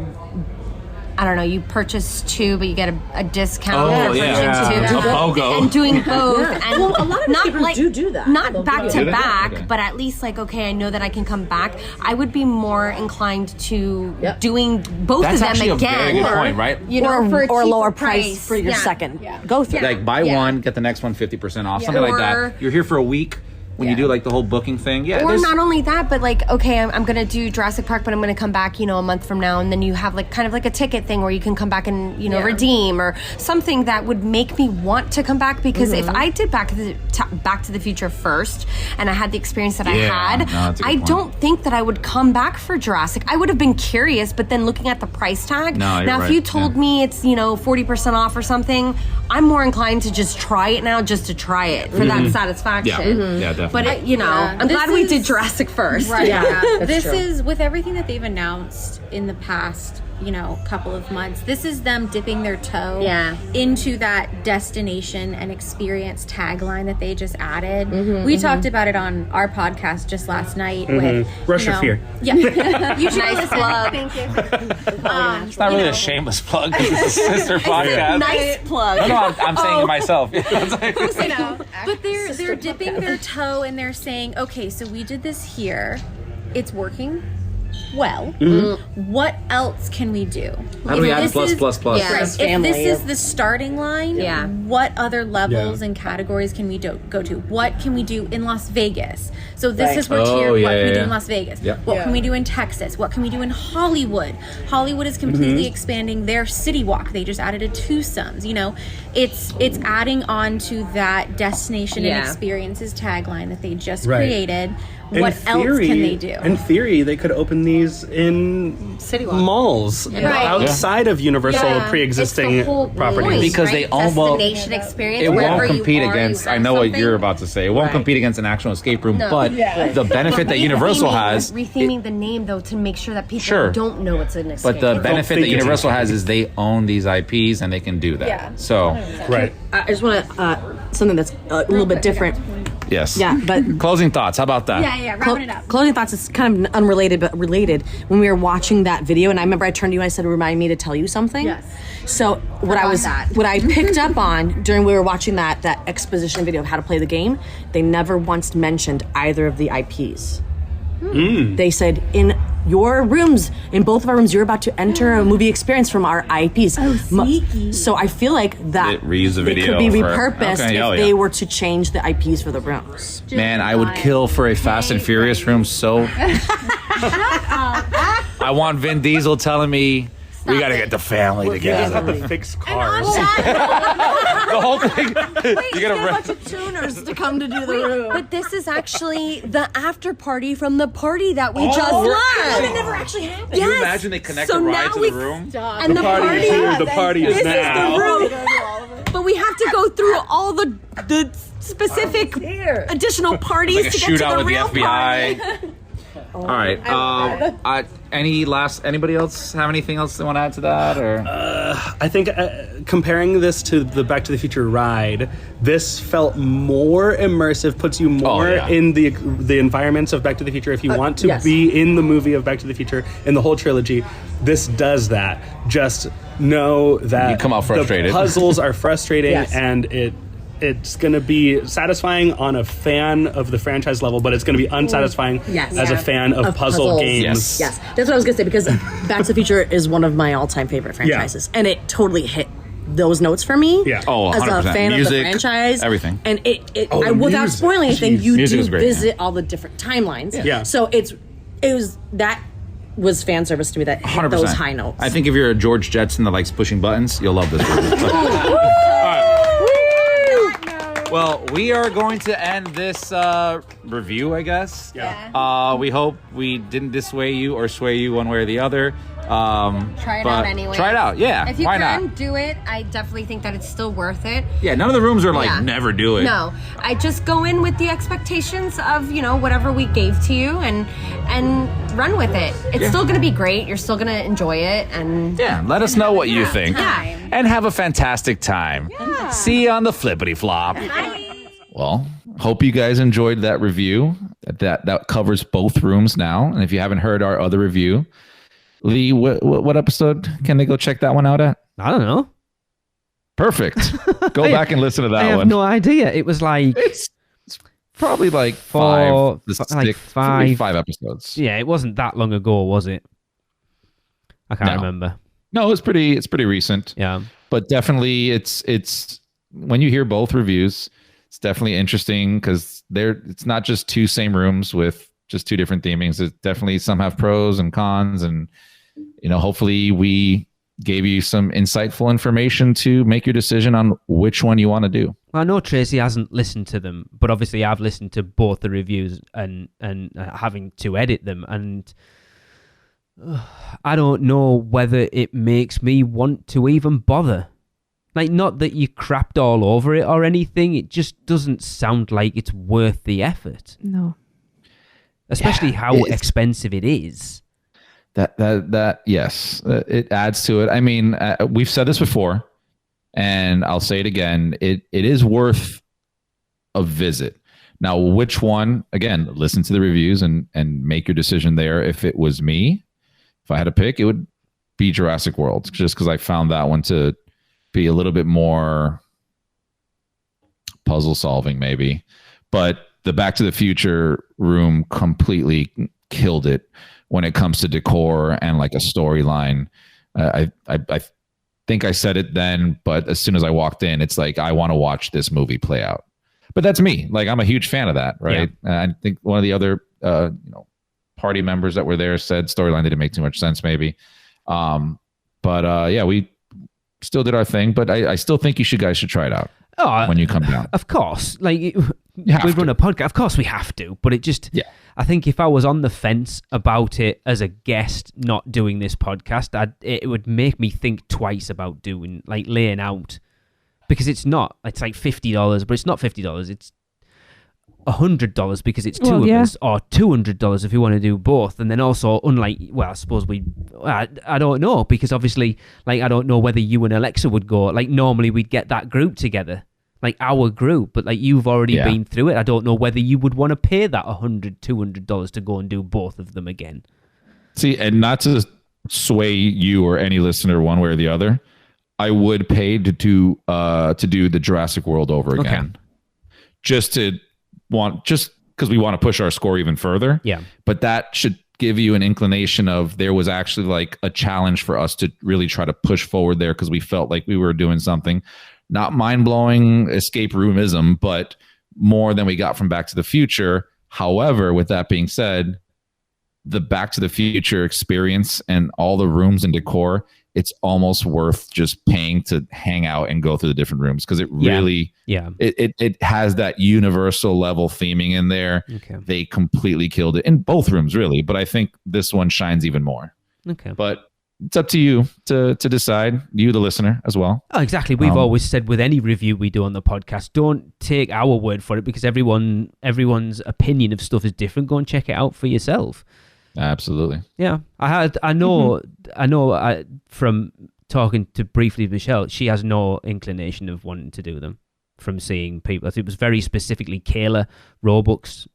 I don't know, you purchase 2, but you get a discount for purchasing 2. A BOGO. And doing both. And Well, a lot of not people like, do that. Not back to Okay. back, but at least like, okay, I know that I can come back. I would be more inclined to doing both That's of them actually again. a very good point, right? You know, for or a lower cheaper price for your second go through. Like, buy one, get the next one 50% off, something like Or- that. You're here for a week. When you do like the whole booking thing, Or not only that, but like, okay, I'm gonna do Jurassic Park, but I'm gonna come back, a month from now, and then you have like kind of like a ticket thing where you can come back and redeem or something that would make me want to come back. Because if I did Back to the Future first, and I had the experience that I had, I don't think that I would come back for Jurassic. I would have been curious, but then looking at the price tag, now if you told me it's 40% off or something, I'm more inclined to just try it now, just to try it for that satisfaction. Yeah, definitely. But I'm glad we did Jurassic first. Right. Yeah, This true. is with everything that they've announced in the past, couple of months. This is them dipping their toe into that destination and experience tagline that they just added. We talked about it on our podcast just last night with Rush of Fear. Yeah. You should Nice listen. plug. Thank you. It's not really a shameless plug because it's a sister podcast. Nice plug. No, I'm saying it myself. But they're dipping their toe and they're saying, okay, so we did this here. It's working well. What else can we do? How do we add plus? Yeah. Right. If this is the starting line, what other levels and categories can we go to? What can we do in Las Vegas? So this is where tiered. What can we do in Las Vegas? What can we do in Texas? What can we do in Hollywood? Hollywood is completely expanding their city walk. They just added a Tucson's. It's adding on to that destination and experiences tagline that they just created. What else can they do? In theory, they could open these in City Walk. malls outside of Universal pre-existing It's the whole properties. point, Because they all destination experience. It wherever won't compete you are, against. you I have know what something. you're about to say. It won't compete against an actual escape room, but the benefit that Universal has. Retheming the name though to make sure that people don't know it's an escape. But the benefit that Universal has is they own these IPs and they can do that. Yeah. So, I just want to something that's a little bit different. yes. Yeah, but Closing thoughts. How about that? Yeah, wrapping it up. closing thoughts is kind of unrelated but related. When we were watching that video, and I remember I turned to you and I said, "Remind me to tell you something." Yes. So what I picked up on during we were watching that exposition video of how to play the game, they never once mentioned either of the IPs. They said in your rooms, in both of our rooms, you're about to enter a movie experience from our IPs. Oh, sneaky. So I feel like that Reuse the it video could be for- repurposed Okay, if they were to change the IPs for the rooms. Man, I would kill for a Fast and Furious room so. I want Vin Diesel telling me we got to get the family together. The fixed cars. The whole thing. You Get a bunch of tuners to come to do the room. But this is actually the after party from the party that we just left. It never actually happened. Can you imagine they connect So the ride now to we- the room? And the party The party is this now. is the room. But we have to go through all the specific additional parties to get to the real party. All right. Anybody else have anything else they want to add to that? Or I think comparing this to the Back to the Future ride, this felt more immersive, puts you more in the environments of Back to the Future. If you want to be in the movie of Back to the Future in the whole trilogy, this does that. Just know that you come out frustrated. The puzzles are frustrating, and it's going to be satisfying on a fan of the franchise level, but it's going to be unsatisfying as a fan of puzzle games. Yes, that's what I was going to say, because Back to the Future is one of my all-time favorite franchises, and it totally hit those notes for me. Yeah. Oh, 100%. As a fan Music, of the franchise, everything. And without spoiling anything, you do visit all the different timelines. Yeah. So that was fan service to me that hit 100%. those high notes. I think if you're a George Jetson that likes pushing buttons, you'll love this movie. Well, we are going to end this review, I guess. Yeah. We hope we didn't dissuade you or sway you one way or the other. Try it out anyway. Try it out, yeah. If you why can not? do it, I definitely think that it's still worth it. Yeah, none of the rooms are like, never do it. No, I just go in with the expectations of, whatever we gave to you and run with it. It's still going to be great. You're still going to enjoy it. And let us know what you think. Yeah. And have a fantastic time. Yeah. See you on the flippity flop. Well, hope you guys enjoyed that review. That covers both rooms now. And if you haven't heard our other review, Lee, what episode can they go check that one out at? I don't know. Perfect. Go back and listen to that one. I have no idea. It was like it's probably like five episodes. Yeah, it wasn't that long ago, was it? I can't remember. No, it's pretty recent. Yeah. But definitely it's when you hear both reviews, it's definitely interesting because it's not just two same rooms with just two different themings. It's definitely some have pros and cons, and hopefully we gave you some insightful information to make your decision on which one you want to do. Well, I know Tracy hasn't listened to them, but obviously I've listened to both the reviews and having to edit them, and I don't know whether it makes me want to even bother. Like, not that you crapped all over it or anything, it just doesn't sound like it's worth the effort. No. Especially how expensive it is. That yes, it adds to it. I mean, we've said this before, and I'll say it again. It is worth a visit. Now, which one? Again, listen to the reviews and make your decision there. If it was me, if I had to pick, it would be Jurassic World, just because I found that one to be a little bit more puzzle solving, maybe. But the Back to the Future room completely killed it when it comes to decor and like a storyline. I think I said it then, but as soon as I walked in, it's like, I want to watch this movie play out. But that's me. Like, I'm a huge fan of that, right? Yeah. I think one of the other party members that were there said storyline didn't make too much sense, maybe. We still did our thing, but I still think you guys should try it out when you come down. Of course. Like, we run a podcast. Of course we have to, but it just... Yeah. I think if I was on the fence about it as a guest not doing this podcast, it would make me think twice about laying out, because it's like $50, but it's not $50. It's $100 because it's two of us, or $200 if you want to do both. And then also, I suppose I don't know, because obviously, I don't know whether you and Alexa would go. Like, normally we'd get that group together. Like our group, but you've already been through it. I don't know whether you would want to pay that $100, $200 to go and do both of them again. See, and not to sway you or any listener one way or the other, I would pay to do the Jurassic World over again, just because we want to push our score even further. Yeah, but that should give you an inclination of there was actually like a challenge for us to really try to push forward there, because we felt like we were doing something. Not mind-blowing escape roomism, but more than we got from Back to the Future. However, with that being said, the Back to the Future experience and all the rooms and decor, it's almost worth just paying to hang out and go through the different rooms, because it really, it has that universal level theming in there. Okay. They completely killed it in both rooms, really, but I think this one shines even more. Okay. But it's up to you to decide, you, the listener, as well. Oh, exactly. We've always said with any review we do on the podcast, don't take our word for it because everyone's opinion of stuff is different. Go and check it out for yourself. Absolutely. Yeah, I know from talking to briefly Michelle, she has no inclination of wanting to do them. From seeing people, I think it was very specifically Kayla Roebuck's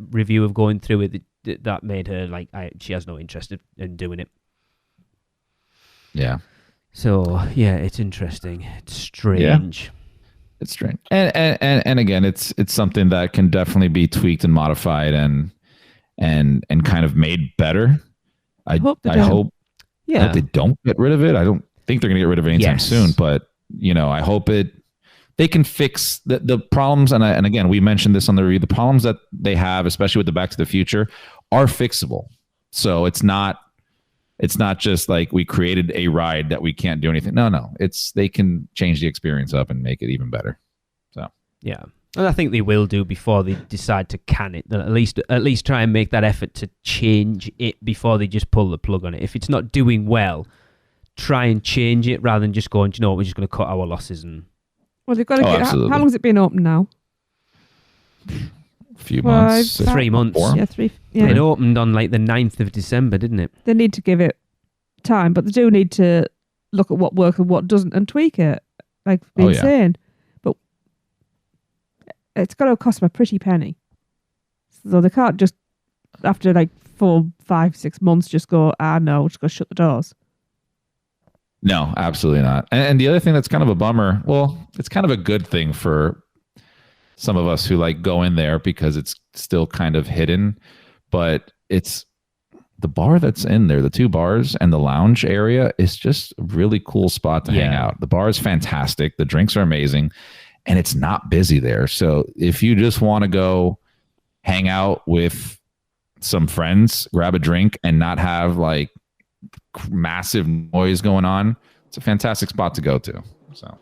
review of going through it that made her like she has no interest in doing it. Yeah. So yeah, it's interesting. It's strange. Yeah. It's strange, and again, it's something that can definitely be tweaked and modified and kind of made better. I hope they don't get rid of it. I don't think they're going to get rid of it anytime soon, but I hope they can fix the problems. And again, we mentioned this on the review. The problems that they have, especially with the Back to the Future, are fixable. So it's not just like we created a ride that we can't do anything. No, they can change the experience up and make it even better. So yeah, and I think they will do before they decide to can it. At least try and make that effort to change it before they just pull the plug on it. If it's not doing well, try and change it rather than just going, we're just going to cut our losses and. Well, they've got to get. How long has it been open now? A few months. 3 months. 4? Yeah, 3. Yeah. It opened on like the 9th of December, didn't it? They need to give it time, but they do need to look at what works and what doesn't and tweak it, like being saying. But it's got to cost them a pretty penny. So they can't just, after like 4, 5, 6 months, just go, no, just go shut the doors. No, absolutely not. And the other thing that's kind of a bummer, well, it's kind of a good thing for some of us who like go in there because it's still kind of hidden, but it's the bar that's in there, the 2 bars and the lounge area is just a really cool spot to hang out. The bar is fantastic. The drinks are amazing and it's not busy there. So if you just want to go hang out with some friends, grab a drink and not have like massive noise going on, it's a fantastic spot to go to. So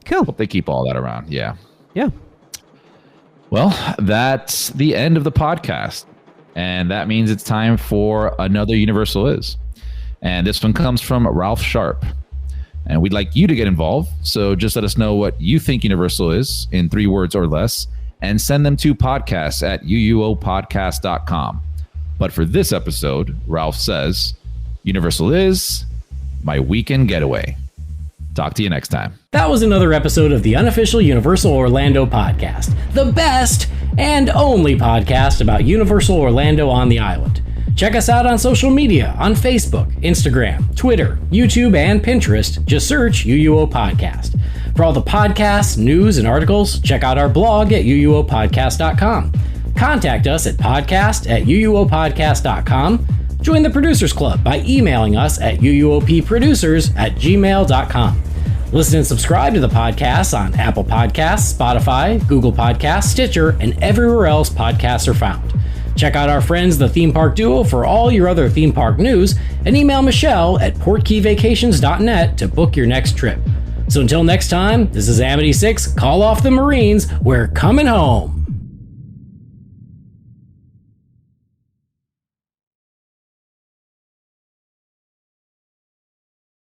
cool. Hope they keep all that around. Yeah. Well, that's the end of the podcast, and that means it's time for another Universal Is, and this one comes from Ralph Sharp, and we'd like you to get involved. So just let us know what you think Universal is in 3 words or less, and send them to podcasts@uuopodcast.com. But for this episode, Ralph says, Universal is my weekend getaway. Talk to you next time. That was another episode of the unofficial Universal Orlando podcast, the best and only podcast about Universal Orlando on the island. Check us out on social media on Facebook, Instagram, Twitter, YouTube, and Pinterest. Just search UUO Podcast. For all the podcasts, news, and articles, check out our blog at uuopodcast.com. Contact us at podcast@uuopodcast.com. Join the Producers Club by emailing us at uuopproducers@gmail.com. Listen and subscribe to the podcast on Apple Podcasts, Spotify, Google Podcasts, Stitcher, and everywhere else podcasts are found. Check out our friends, the Theme Park Duo, for all your other theme park news, and email Michelle at portkeyvacations.net to book your next trip. So until next time, this is Amity 6, call off the Marines, we're coming home.